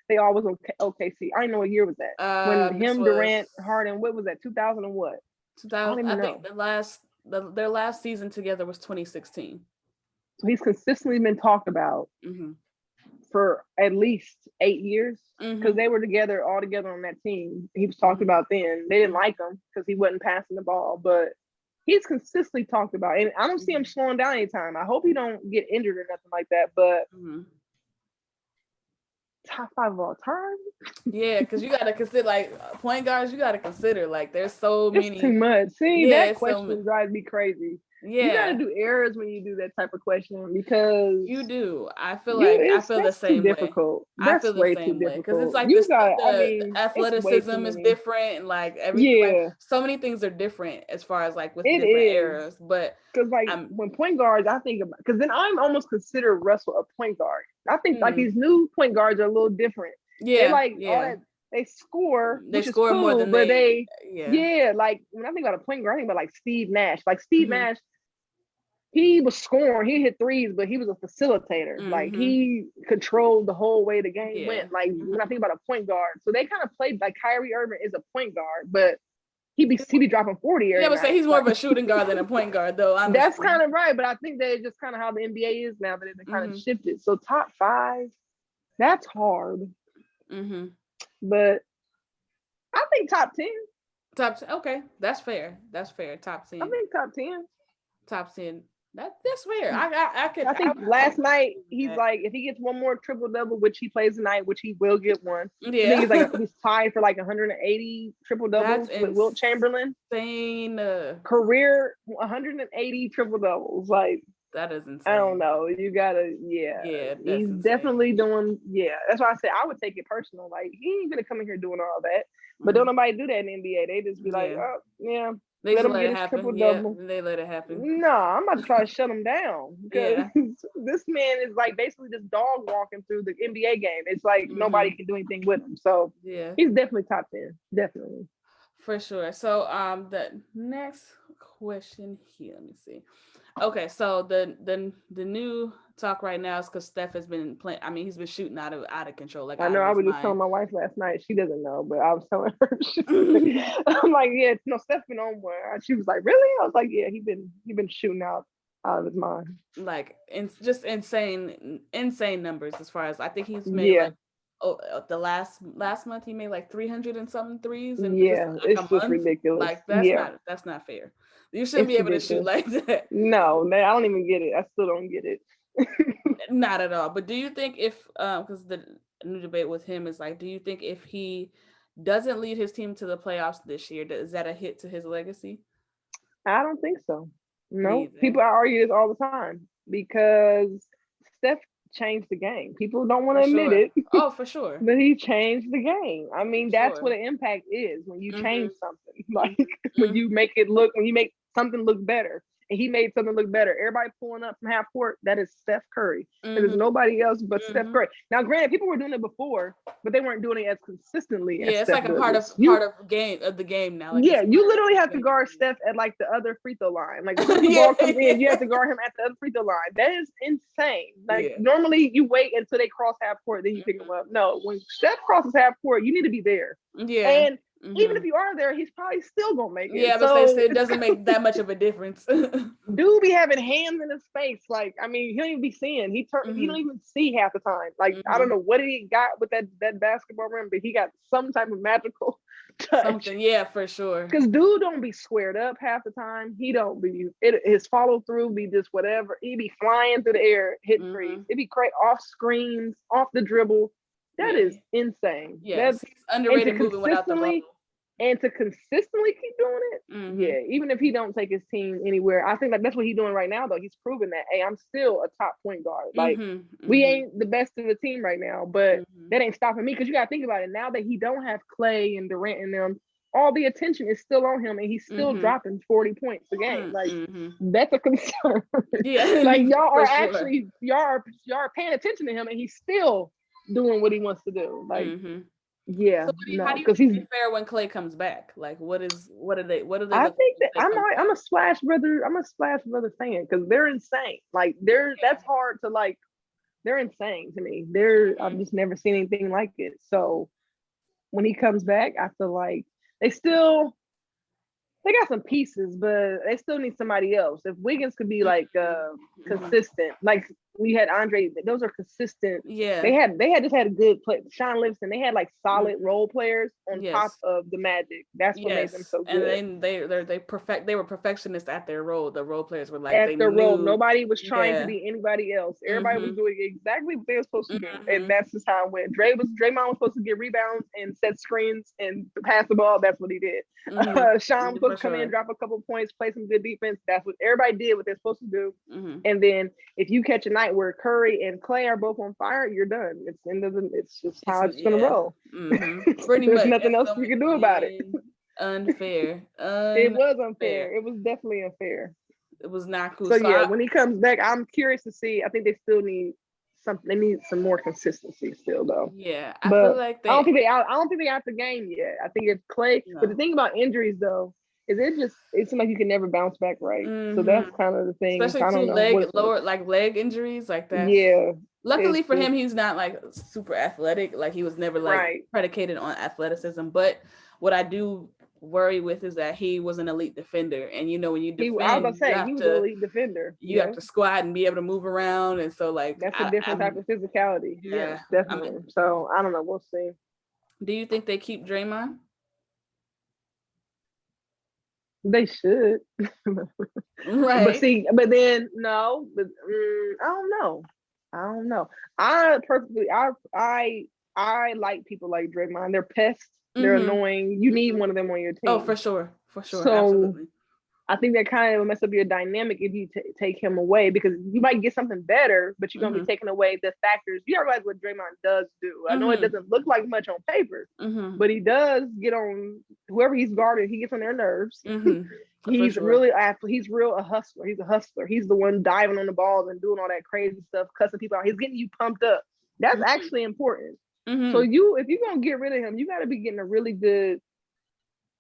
They all was on OKC. I don't know what year was that. When Durant, Harden, what was that? 2000 and what? 2000. I think their last season together was 2016. So he's consistently been talked about for at least 8 years, because they were all together on that team. He was talked about then. They didn't like him because he wasn't passing the ball, but he's consistently talked about, and I don't see him slowing down anytime. I hope he don't get injured or nothing like that. But top 5 of all time? Yeah, because you got to consider, like, point guards. You got to consider, like, there's so many. Too much. See, that question drives me crazy. Yeah, you got to do errors when you do that type of question, because you do. I feel the same way. Difficult. I feel the same way, because it's like the athleticism is different, and like everything. Like, so many things are different as far as like with different eras. But because like when point guards, I think about, because then I'm almost consider Russell a point guard. I think like these new point guards are a little different. Yeah, they score. They score cool, more than but like when I think about a point guard, I think about like Steve Nash. Like Steve Nash, he was scoring, he hit threes, but he was a facilitator. Like, he controlled the whole way the game went. Like, when I think about a point guard, so they kind of played like Kyrie Irving is a point guard, but he be dropping 40 every night. But say he's more of a shooting guard than a point guard, though. Honestly. That's kind of right, but I think that's just kind of how the NBA is now, that it's kind of shifted. So top 5, that's hard. But I think top 10. Okay, that's fair. Top 10. I think top 10. Top 10. That's fair. I think last night he's like, if he gets one more triple double, which he plays tonight, which he will get one. Yeah, I think he's tied for like 180 triple doubles with Wilt Chamberlain. Insane. Career 180 triple doubles. Like, that is insane. I don't know. You gotta, he's insane. Definitely doing. Yeah, that's why I said I would take it personal. Like, he ain't gonna come in here doing all that. But don't nobody do that in the NBA. They just be like, oh yeah. They let him get his triple double. They let it happen. No, I'm about to try to shut him down because this man is like basically just dog walking through the NBA game. It's like nobody can do anything with him. So he's definitely top 10. Definitely. For sure. So the next question here, let me see. Okay, so the new talk right now is because Steph has been playing. I mean, he's been shooting out of control. Like, I know. I was just telling my wife last night. She doesn't know, but I was telling her. I'm like, yeah, no, Steph been on one. She was like, really? I was like, yeah, he been shooting out of his mind. Like, just insane numbers as far as I think he's made. Like, the last month he made like 300 and something threes, and it's just ridiculous. Like, that's not fair. You shouldn't be able to shoot like that. No, I don't even get it. I still don't get it. Not at all. But do you think if because the new debate with him is like, do you think if he doesn't lead his team to the playoffs this year, is that a hit to his legacy? I don't think so. No, people argue this all the time because Steph changed the game. People don't want to admit it. Oh, for sure. But he changed the game. I mean, that's what an impact is when you change something. Like when you make something look better. And he made something look better. Everybody pulling up from half court, that is Steph Curry. There's nobody else but Steph Curry. Now, granted, people were doing it before, but they weren't doing it as consistently. Yeah, it's like a part of the game now. Like, you literally have to guard Steph at like the other free throw line. Like when the ball comes in, you have to guard him at the other free throw line. That is insane. Like normally you wait until they cross half court, then you pick them up. No, when Steph crosses half court, you need to be there. Yeah. And even if you are there, he's probably still gonna make it. Yeah, but it doesn't make that much of a difference. Dude be having hands in his face. Like, I mean, he don't even be seeing. He don't even see half the time. Like, I don't know what he got with that basketball rim, but he got some type of magical touch. Something, yeah, for sure. Because dude don't be squared up half the time. He don't be. His follow through be just whatever. He be flying through the air, hitting threes. It be great off screens, off the dribble. That is insane. Yeah, that's underrated moving without the ball. And to consistently keep doing it, even if he don't take his team anywhere, I think that's what he's doing right now. Though he's proven that, hey, I'm still a top point guard. Like we ain't the best of the team right now, but that ain't stopping me because you got to think about it. Now that he don't have Clay and Durant in them, all the attention is still on him, and he's still dropping 40 points a game. Like that's a concern. Yeah, like y'all are actually y'all are paying attention to him, and he's still doing what he wants to do. Like. Yeah, so how do you think it's fair when Clay comes back? Like, what are they? I think that I'm a Splash Brother. I'm a Splash Brother fan because they're insane. Like that's hard to like. They're insane to me. I've just never seen anything like it. So when he comes back, I feel like they got some pieces, but they still need somebody else. If Wiggins could be like consistent, like we had Andre, those are consistent. Yeah, they just had a good play. Sean Livingston, they had like solid role players on top of the Magic. That's what made them so good. And they were perfectionists at their role. The role players were like at their role. Nobody was trying to be anybody else. Everybody was doing exactly what they were supposed to do, and that's just how it went. Draymond was supposed to get rebounds and set screens and pass the ball. That's what he did. Sean was supposed to come in, drop a couple points, play some good defense. That's what everybody did. What they're supposed to do. And then if you catch a night where Curry and Clay are both on fire, you're done. It's just how it's gonna roll. Pretty much. There's nothing else you can do about it. Unfair. It was unfair. It was definitely unfair. It was not cool. So when he comes back, I'm curious to see. I think they still need something. They need some more consistency still, though. Yeah, I feel like I don't think they out the game yet. I think it's Clay. No. But the thing about injuries, though, is it seems like you can never bounce back right. So that's kind of the thing. Especially leg injuries like that. Yeah. Luckily for him, he's not like super athletic. Like he was never like predicated on athleticism. But what I do worry with is that he was an elite defender, and when you defend, I was gonna say he was an elite defender. You have to squat and be able to move around, and so like that's a different type of physicality. Yeah, definitely. So I don't know. We'll see. Do you think they keep Draymond? They should. But Right. see, but then no, but I don't know. I don't know. I perfectly, I like people like Draymond. They're pests. They're annoying. You need one of them on your Oh, team. for sure, So absolutely. I think that kind of mess up your dynamic if you take him away, because you might get something better, but you're gonna be taking away the factors. You gotta realize what Draymond does do. I know it doesn't look like much on paper, but he does get on whoever he's guarded. He gets on their nerves. For He's sure. really he's real a hustler. He's a hustler. He's the one diving on the balls and doing all that crazy stuff, cussing people out. He's getting you pumped up. That's actually important. So if you're gonna get rid of him, you got to be getting a really good.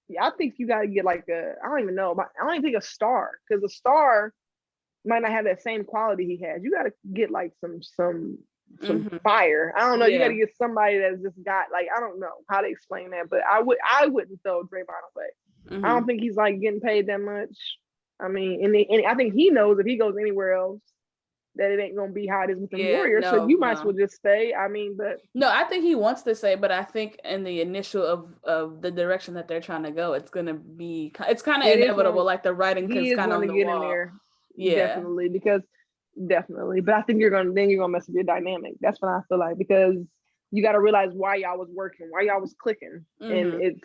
Yeah, I think you got to get like I don't even know, but I don't even think a star, because a star might not have that same quality he has. You got to get like some fire. I don't know. You got to get somebody that's just got like, I don't know how to explain that, but I wouldn't throw Draymond away. I don't think he's like getting paid that much. I mean, and I think he knows if he goes anywhere else that it ain't gonna be how it is with the Warriors. No, so you might as well just stay. I mean, but no, I think he wants to say, but I think in the initial of the direction that they're trying to go, it's kind of inevitable. Like the writing is kind of on the get wall. In there, yeah, definitely. But I think you're gonna mess up your dynamic. That's what I feel like, because you got to realize why y'all was working, why y'all was clicking, and it's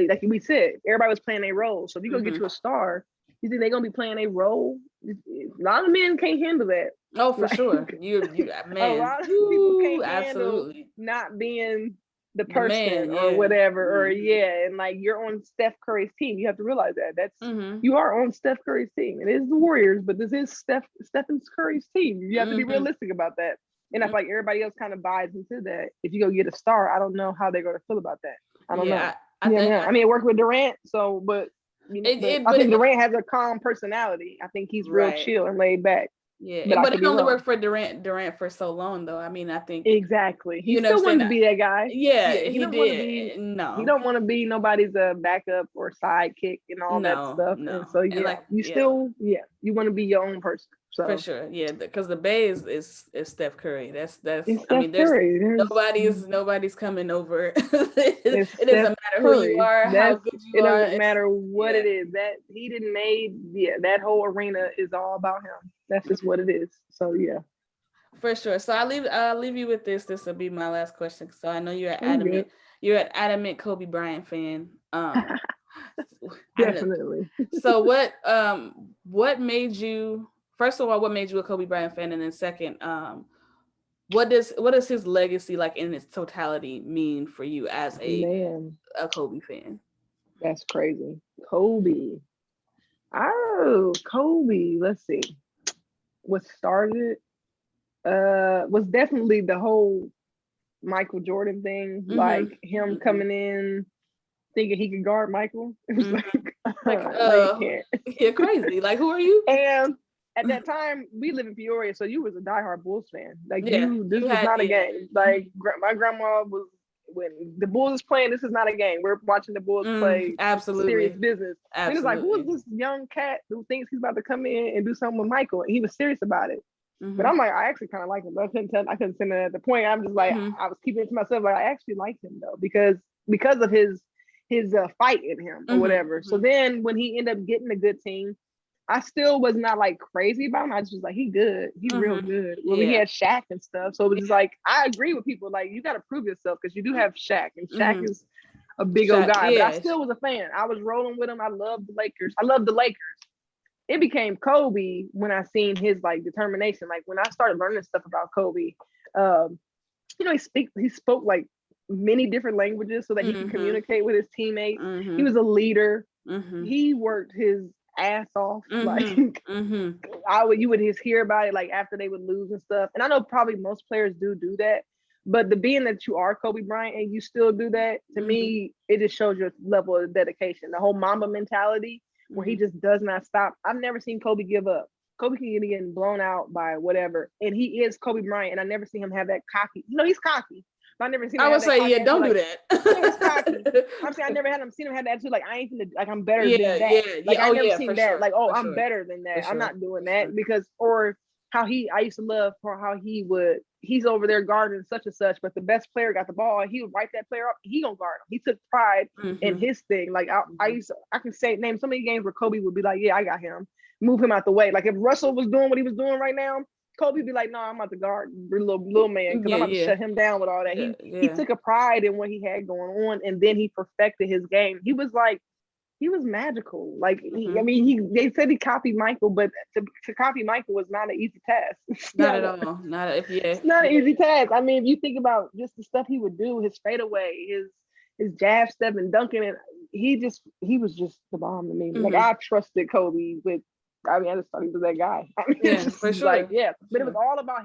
like we said, everybody was playing a role. So if you go get you a star, you think they're gonna be playing a role? A lot of men can't handle that. Oh, for sure. You man. A lot of people can't absolutely. handle not being the person or whatever, or and like you're on Steph Curry's team. You have to realize that's you are on Steph Curry's team. It is the Warriors, but this is Stephen Curry's team. You have to be realistic about that. And I feel like everybody else kind of buys into that. If you go get a star, I don't know how they're going to feel about that. I don't know. I mean, it worked with Durant, so but I think Durant has a calm personality. I think he's real chill and laid back. Yeah, but it only worked for Durant for so long, though. I mean, I think exactly. He still wanted to be that guy. Yeah, he don't want to be. No, he don't want to be nobody's backup or sidekick and all that stuff. No. And so you want to be your own person. So. For sure, because the Bay is Steph Curry. That's I mean, nobody's coming over. It doesn't matter who you are, how good you are. It doesn't matter what it is. That he didn't made. Yeah, that whole arena is all about him. That's just what it is. So yeah. For sure. So I'll leave you with this. This will be my last question. So I know you're adamant. You're an adamant Kobe Bryant fan. Definitely. So what made you? First of all, what made you a Kobe Bryant fan? And then second, what does his legacy, like in its totality, mean for you as a Kobe fan? That's crazy. Kobe. Oh, Kobe. Let's see. What started was definitely the whole Michael Jordan thing, like him coming in thinking he could guard Michael. It was you're crazy. Like, who are you? And at that time, we live in Peoria, so you was a diehard Bulls fan. Like this was not a game. Like my grandma was, when the Bulls is playing, this is not a game. We're watching the Bulls play. Absolutely, serious business. Absolutely. And it's like, who is this young cat who thinks he's about to come in and do something with Michael? And he was serious about it. But I'm like, I actually kind of like him. But I couldn't send it at the point. I'm just like, I was keeping it to myself. Like, I actually like him though, because of his fight in him or whatever. So then when he ended up getting a good team, I still was not like crazy about him. I just was like, he good. He's real good. Well, he had Shaq and stuff. So it was just like, I agree with people. Like, you got to prove yourself, because you do have Shaq, and Shaq is a big old guy. But I still was a fan. I was rolling with him. I loved the Lakers. It became Kobe when I seen his like determination. Like when I started learning stuff about Kobe, he spoke like many different languages so that he could communicate with his teammates. He was a leader. He worked his ass off. Like you would just hear about it like after they would lose and stuff. And I know probably most players do that, but the being that you are Kobe Bryant and you still do that, to me, it just shows your level of dedication. The whole Mamba mentality, where he just does not stop. I've never seen Kobe give up. Kobe can be getting blown out by whatever, and he is Kobe Bryant. And I never seen him have that cocky. He's cocky. But I never seen. I would say, don't do that. He's cocky. I'm saying I never seen him have that attitude. Like, I ain't gonna, like, I'm better than that. Like I never seen that. Sure. Like, I'm better than that. I'm not doing that because, or I used to love for how he's over there guarding such and such, but the best player got the ball, he would write that player up, he gonna guard him. He took pride in his thing. Like I can name so many games where Kobe would be like, yeah, I got him, move him out the way. Like if Russell was doing what he was doing right now, Kobe would be like, no, I'm about to guard little man, because I'm about to shut him down with all that. He took a pride in what he had going on, and then he perfected his game. He was magical. Like they said he copied Michael, but to copy Michael was not an easy task. Not at all. It's not an easy task. I mean, if you think about just the stuff he would do, his fadeaway, his jab step and dunking, and he was just the bomb to me. Like I trusted Kobe with. I mean, I just thought he was that guy. I mean, yeah, for sure. Like, yeah, but it was all about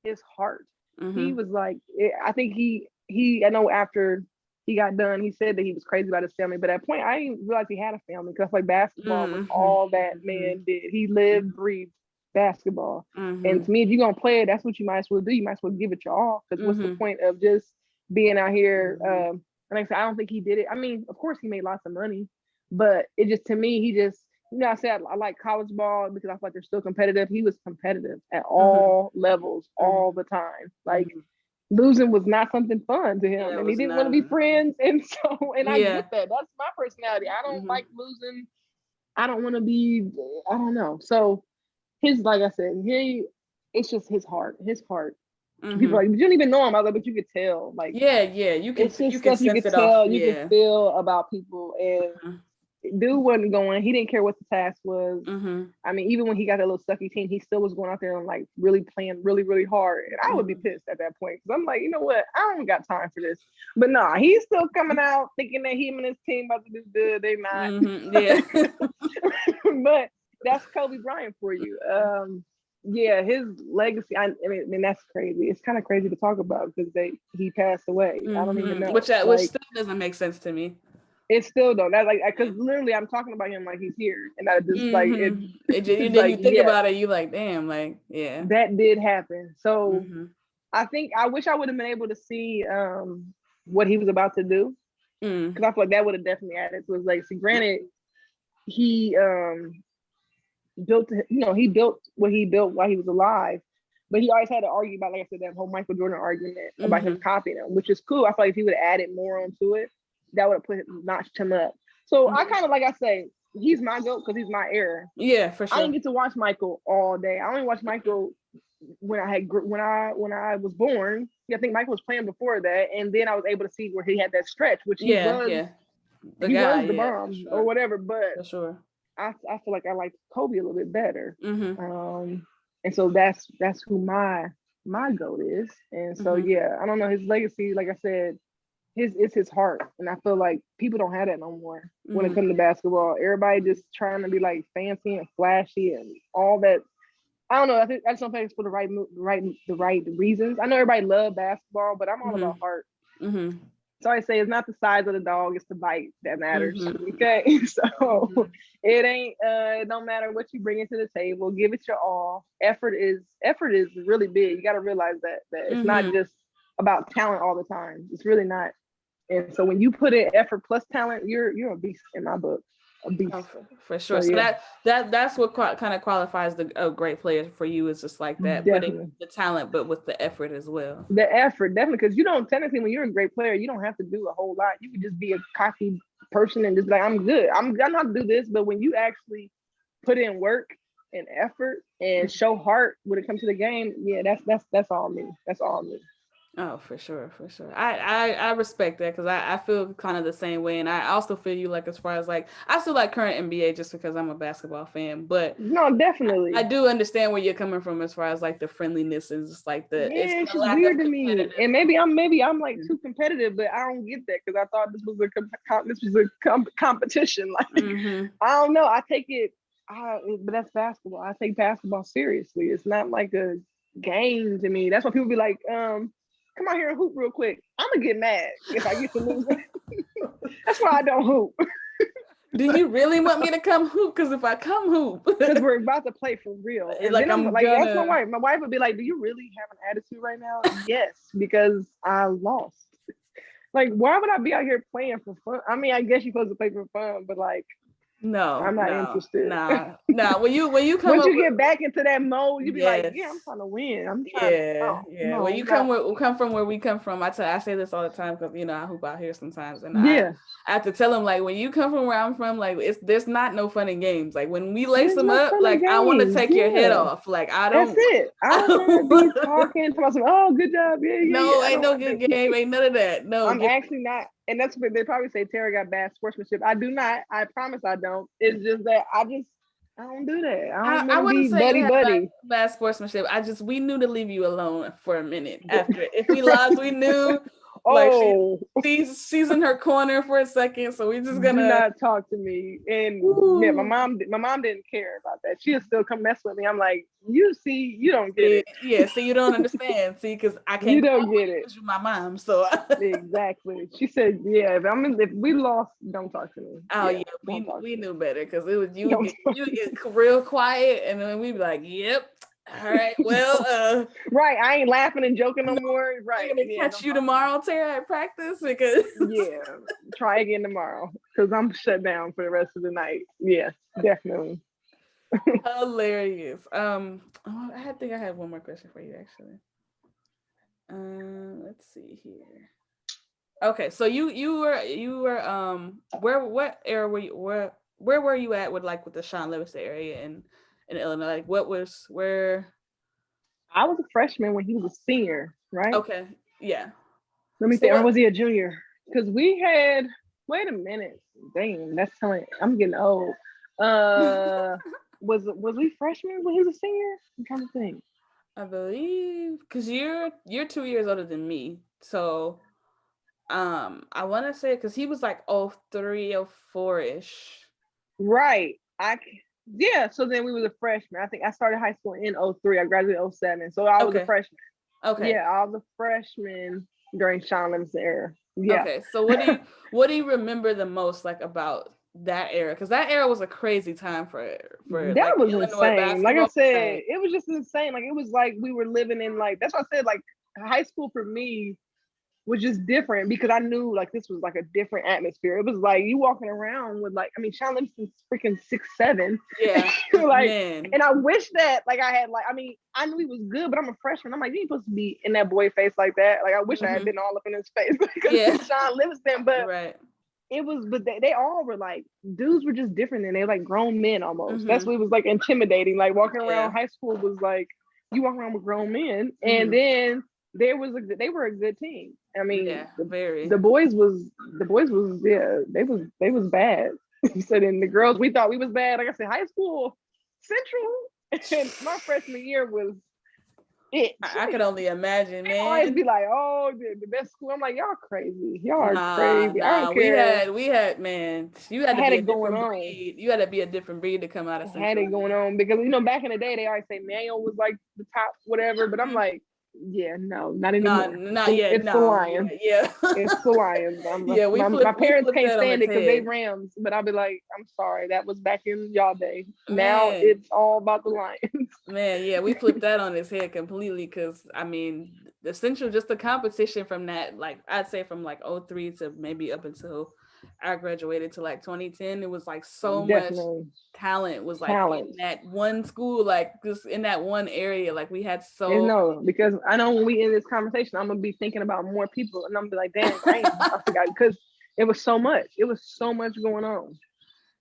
his heart. He was like, I think I know after he got done, he said that he was crazy about his family, but at that point, I didn't realize he had a family, because like basketball was all that man did. He lived, breathed basketball. And to me, if you're gonna play it, that's what you might as well do. You might as well give it your all, because what's the point of just being out here? And like I said, I don't think he did it. I mean, of course, he made lots of money, but it just, to me, he just, I said I like college ball because I feel like they're still competitive. He was competitive at all levels, all the time. Like losing was not something fun to him, and he didn't want to be friends. And so, and I get that. That's my personality. I don't like losing. I don't want to be. I don't know. So like I said, it's just his heart. His heart. People are like, you didn't even know him. I was like, but you could tell. Like, you can. It's just you can stuff you sense could it tell. off. You can feel about people, and dude wasn't going. He didn't care what the task was. I mean, even when he got that little sucky team, he still was going out there and like really playing really, really hard. And I would be pissed at that point, because I'm like, you know what? I don't got time for this. But nah, he's still coming out thinking that him and his team about to do good. They not. But that's Kobe Bryant for you. Yeah, his legacy. I mean, that's crazy. It's kind of crazy to talk about, because he passed away. I don't even know. Which still doesn't make sense to me. It still don't. That like, because literally I'm talking about him like he's here, and I just like it. Then like, you think about it, you like, damn, like, yeah, that did happen. So I think I wish I would have been able to see what he was about to do, because I feel like that would have definitely added to his legacy. Granted, he built what he built while he was alive, but he always had to argue about, like I said, that whole Michael Jordan argument about him copying him, which is cool. I feel like if he would have added more onto it, that would have notched him up. So I kind of, like I say, he's my GOAT because he's my era. Yeah, for sure. I didn't get to watch Michael all day. I only watched Michael when I was born. Yeah, I think Michael was playing before that, and then I was able to see where he had that stretch, which he was the bomb or whatever. But for sure, I feel like I liked Kobe a little bit better. And so that's who my GOAT is. And so yeah, I don't know, his legacy, like I said, it's his heart, and I feel like people don't have that no more when it comes to basketball. Everybody just trying to be like fancy and flashy and all that. I don't know. I just don't think it's for the right reasons. I know everybody love basketball, but I'm all about heart. So I say it's not the size of the dog, it's the bite that matters. Okay, so it ain't. It don't matter what you bring into the table. Give it your all. Effort is really big. You got to realize that it's not just about talent all the time. It's really not. And so when you put in effort plus talent, you're a beast in my book. A beast. Oh, for sure. So yeah. that's what kind of qualifies a great player for you, is just like that, putting the talent, but with the effort as well. The effort, definitely, because you don't technically, when you're a great player, you don't have to do a whole lot. You can just be a cocky person and just be like, I'm good. I'm not to do this. But when you actually put in work and effort and show heart when it comes to the game, yeah, that's all me. That's all me. Oh, for sure. I respect that, because I feel kind of the same way, and I also feel you, like, as far as like, I still like current NBA just because I'm a basketball fan, but no, definitely I do understand where you're coming from as far as like the friendliness and just like it's just weird to me, and maybe I'm like too competitive, but I don't get that, because I thought this was a competition. Like I don't know, I take it, but that's basketball. I take basketball seriously. It's not like a game to me. That's why people be like, come out here and hoop real quick. I'm gonna get mad if I get to lose. That's why I don't hoop. Do you really want me to come hoop? Because if I come hoop, because we're about to play for real. And like that's my wife. My wife would be like, "Do you really have an attitude right now?" Yes, because I lost. Like, why would I be out here playing for fun? I mean, I guess you're supposed to play for fun, but like, no, I'm not interested. Nah, Nah, when you come Once up you with, get back into that mode, you be like, yes. yeah, I'm trying to win. I'm trying. Yeah, Oh yeah. When no, you not come from where we come from, I say this all the time because I hoop out here sometimes, and yeah. I have to tell them like when you come from where I'm from, like there's not no fun and games. Like when we lace There's them no up, fun and like I want to games. take your head Yeah, off. Like that's it. I I don't don't want to be want talking to myself. Oh, good job. Yeah, yeah, no, yeah. I ain't don't no want to good do it. game, ain't none of that. No, I'm actually not, and that's what they probably say. Tara got bad sportsmanship. I do not. I promise I don't. It's just that I don't do that. I don't want I to wouldn't be say you buddy had buddy. bad sportsmanship. We knew to leave you alone for a minute after. If we lost, we knew like Oh, she's in her corner for a second, so we just do gonna. not talk to me. And yeah, Woo. my mom didn't care about that. She'll still come mess with me. I'm like, you see, you don't get Yeah, it. yeah, see, you don't understand. See, because I You can't go don't over get you it. because you're my mom. So, Exactly. She said, yeah, if we lost, don't talk to me. oh Yeah, yeah, don't talk we to me. knew better because it was Don't talk you would to me. get real quiet, and then we'd be like, "Yep, all right, well, Right. I ain't laughing and joking no no, more. we're Right. gonna Yeah, catch don't you talk to me. tomorrow, Tara, at practice because Yeah. Try again tomorrow. Because I'm shut down for the rest of the night. Yeah, definitely. hilarious." I think I had one more question for you actually. Let's see here. Okay, so you were what era were you where were you at with like with the Sean Livingston area in Illinois? Like what was where I was a freshman when he was a senior, right? okay, yeah. Let me So think. Or what was he a junior? Because we had, wait a minute. Dang, that's telling, I'm getting old. Uh, was we freshmen when he was a senior? I'm trying to think. I believe because you're 2 years older than me. So I wanna say because he was like 03, 04-ish. Right. Yeah, so then we was a freshman. I think I started high school in '03. I graduated '07. So I was a Okay. freshman. Okay. Yeah, I was a freshman during Sean Livingston era. Yeah. Okay. So what do you remember the most like about that era? Because that era was a crazy time for That like was Illinois insane. Like I basketball. said, Like, it was just insane. Like it was like we were living in like, that's what I said, like high school for me was just different because I knew like this was like a different atmosphere. It was like you walking around with like, I mean, Sean Livingston's freaking 6'7". yeah, Like, man. and I wish that like I had like, I mean, I knew he was good, but I'm a freshman. I'm like, you ain't supposed to be in that boy face like that. Like I wish I had Hmm. been all up in his face because Yeah. he's Sean Livingston, but Right. it was, but they all were like, dudes were just different than they like grown men almost. That's Hmm. what it was like intimidating. Like walking around Yeah. high school was like you walk around with grown men, and Hmm. then they were a good team. I mean, Yeah. Very. the boys was yeah, they was bad. You said, and the girls we thought we was bad. Like I said, high school Central, and my freshman year was it. I could only imagine, They always man. be like, oh, the best school. I'm like, y'all crazy. Y'all are Nah, crazy. I nah. don't care. We had man. You had I to had be a it going different on. breed. You had to be a different breed to come out of Had Central. it going on because back in the day they always say Mayo was like the top whatever, but I'm Mhm. like, yeah, no, not Nah, anymore. not yet. It's the No. Lions. Yeah. It's the Lions. Yeah. My We parents flipped can't that on stand its it because they head, Rams, but I'll be like, I'm sorry, that was back in y'all day. Now man. it's all about the Lions. Man, yeah, we flipped that on its head completely because I mean, the Central, just the competition from that, like I'd say from like '03 to maybe up until I graduated to like 2010, it was like so much Definitely talent was like talent. in that one school, like just in that one area. Like we had And so no, because I know when we in this conversation, I'm gonna be thinking about more people, and I'm gonna be like, dang, I forgot because it was so much. It was so much going on.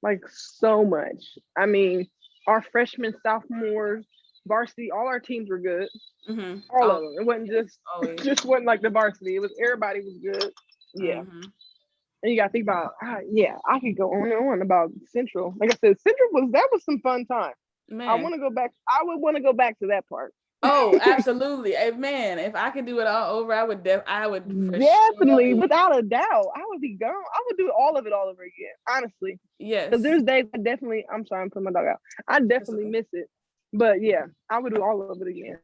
Like so much. I mean, our freshmen, sophomores, varsity, all our teams were good. mm-hmm. All of Oh, them. It wasn't yes, just always. just wasn't like the varsity. It was everybody was good. Yeah. Mm-hmm. And you gotta think about yeah, I could go on and on about Central. Like I said, Central was some fun time. I Man. want to go back. I would want to go back to that part. Oh, absolutely. Hey, man, if I could do it all over, I would for Definitely, surely. without a doubt, I would be gone. I would do all of it all over again, honestly. Because Yes. there's days I definitely, I'm sorry, I'm putting my dog out. I That's definitely okay. miss it. But yeah, I would do all of it again.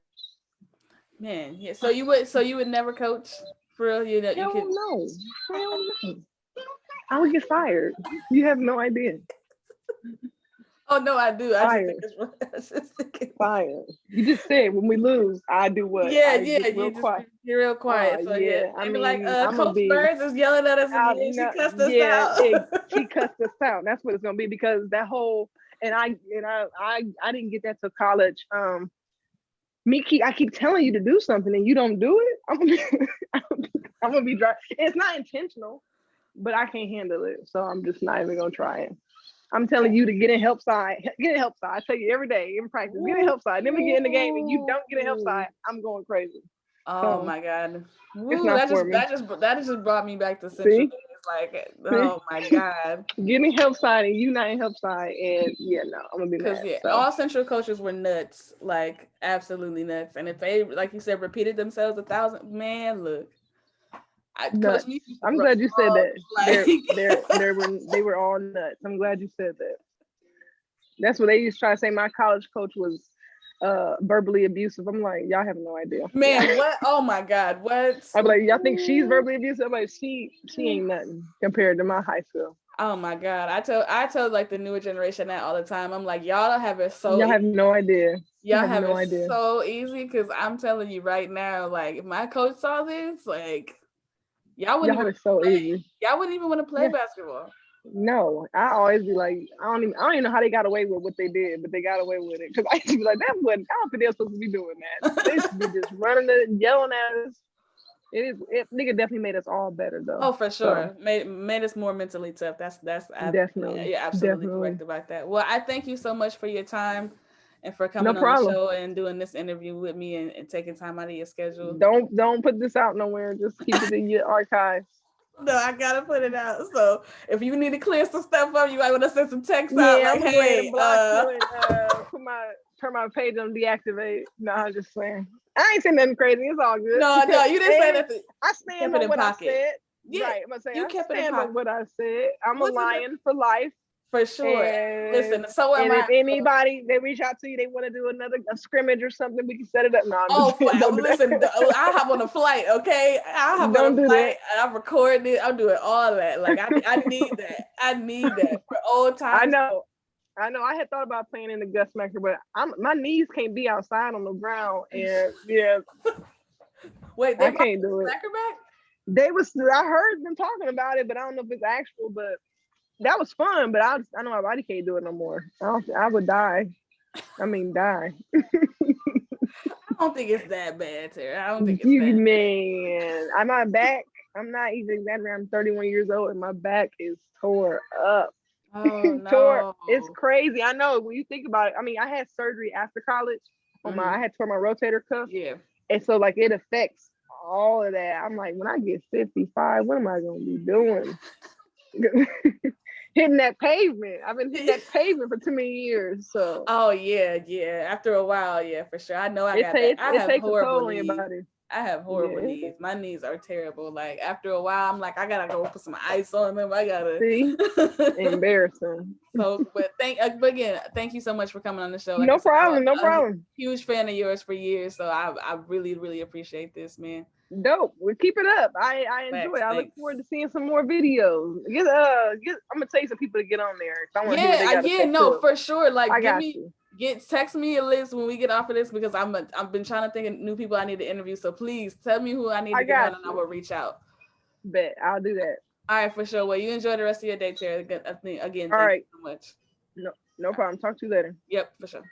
Man, yeah. So you would never coach for real? You know, you Hell could. no. Hell no. I would get fired. You have no idea. Oh no, I do. I just think Fired. it's. I just think Fired. You just said when we lose, I do what? yeah, I yeah. get You real just quiet. be real quiet. So yeah, Yeah. I they be like, mean, I'm gonna Coach be Burns is yelling at us out. again. She cussed us Yeah, out. she cussed us out. That's what it's gonna be because that whole and I didn't get that till college. I keep telling you to do something and you don't do it. I'm gonna be dry. It's not intentional, but I can't handle it, so I'm just not even gonna try it. I'm telling you to get in help side. Get in help side. I tell you every day in practice. Get in help side. Then we get in the game and you don't get in help side. I'm going crazy. Oh my God. It's not for me. That just brought me back to Central. See? It's like, oh my God. Get in help side and you not in help side, and yeah, no, I'm gonna be mad. Because So. all Central coaches were nuts, like absolutely nuts. And if they, like you said, repeated themselves 1,000, man, look. I'm glad you said that. Like, they were all nuts. I'm glad you said that. That's what they used to try to say. My college coach was verbally abusive. I'm like, y'all have no idea. Man, what? Oh my God, what? I'm like, y'all think she's verbally abusive? I'm like, she ain't nothing compared to my high school. Oh my God. I tell like the newer generation that all the time. I'm like, y'all have it so y'all have no idea. Y'all have no idea. So easy, because I'm telling you right now, like if my coach saw this, like y'all wouldn't even easy. Y'all wouldn't even want to play basketball. No, I always be like, I don't even know how they got away with what they did, but they got away with it. Because I used to be like, I don't think they're supposed to be doing that. They used to be just running and yelling at us. Nigga definitely made us all better though. Oh, for sure. So, made us more mentally tough. That's definitely. You're absolutely correct about that. Well, I thank you so much for your time and for coming on the show and doing this interview with me and taking time out of your schedule. Don't put this out nowhere. Just keep it in your archives. No, I gotta put it out. So if you need to clear some stuff up, you might want to send some texts out. Like, I'm hey, block you and turn my page on deactivate. No, I'm just saying. I ain't saying nothing crazy. It's all good. No, you didn't say nothing. I stand on what I said. Yeah, right. I'm saying you kept it in pocket. On what I said. I'm a lion for life. For sure. Listen, so am I. If anybody they reach out to you, they want to do a scrimmage or something, we can set it up. No, listen, I hop on a flight, okay? I hop on a flight and I'm recording it. I'm doing all that. Like I need that. I need that for old times. I know. I had thought about playing in the Gustmacher, but my knees can't be outside on the ground, and yeah. Wait, I can't do it. Back? I heard them talking about it, but I don't know if it's actual. But that was fun. But I know my body can't do it no more. I would die. I mean, die. I don't think it's that bad, Terra. I don't think it's bad. Man, I'm not even exaggerating. I'm 31 years old, and my back is tore up. Oh, no. It's crazy. I know when you think about it. I mean, I had surgery after college. I had tore my rotator cuff. Yeah. And so like it affects all of that. I'm like, when I get 55, what am I gonna be doing? Hitting that pavement. I've been hitting that pavement for too many years. So. Oh yeah. After a while, yeah, for sure. I know I got that. I have horrible knees. I have horrible knees. My knees are terrible. Like after a while, I'm like, I gotta go put some ice on them. I gotta see. Embarrassing. So, but again, thank you so much for coming on the show. Like no problem. Huge fan of yours for years. So I really, really appreciate this, man. Dope. We'll keep it up. I enjoy it. I look forward to seeing some more videos. I'm gonna tell you some people to get on there. For sure. Like text me a list when we get off of this, because I've been trying to think of new people I need to interview. So please tell me who I need to get on and I will reach out. Bet I'll do that. All right, for sure. Well, you enjoy the rest of your day, Terra. Again, all right. Thank you so much. No problem. Talk to you later. Yep, for sure.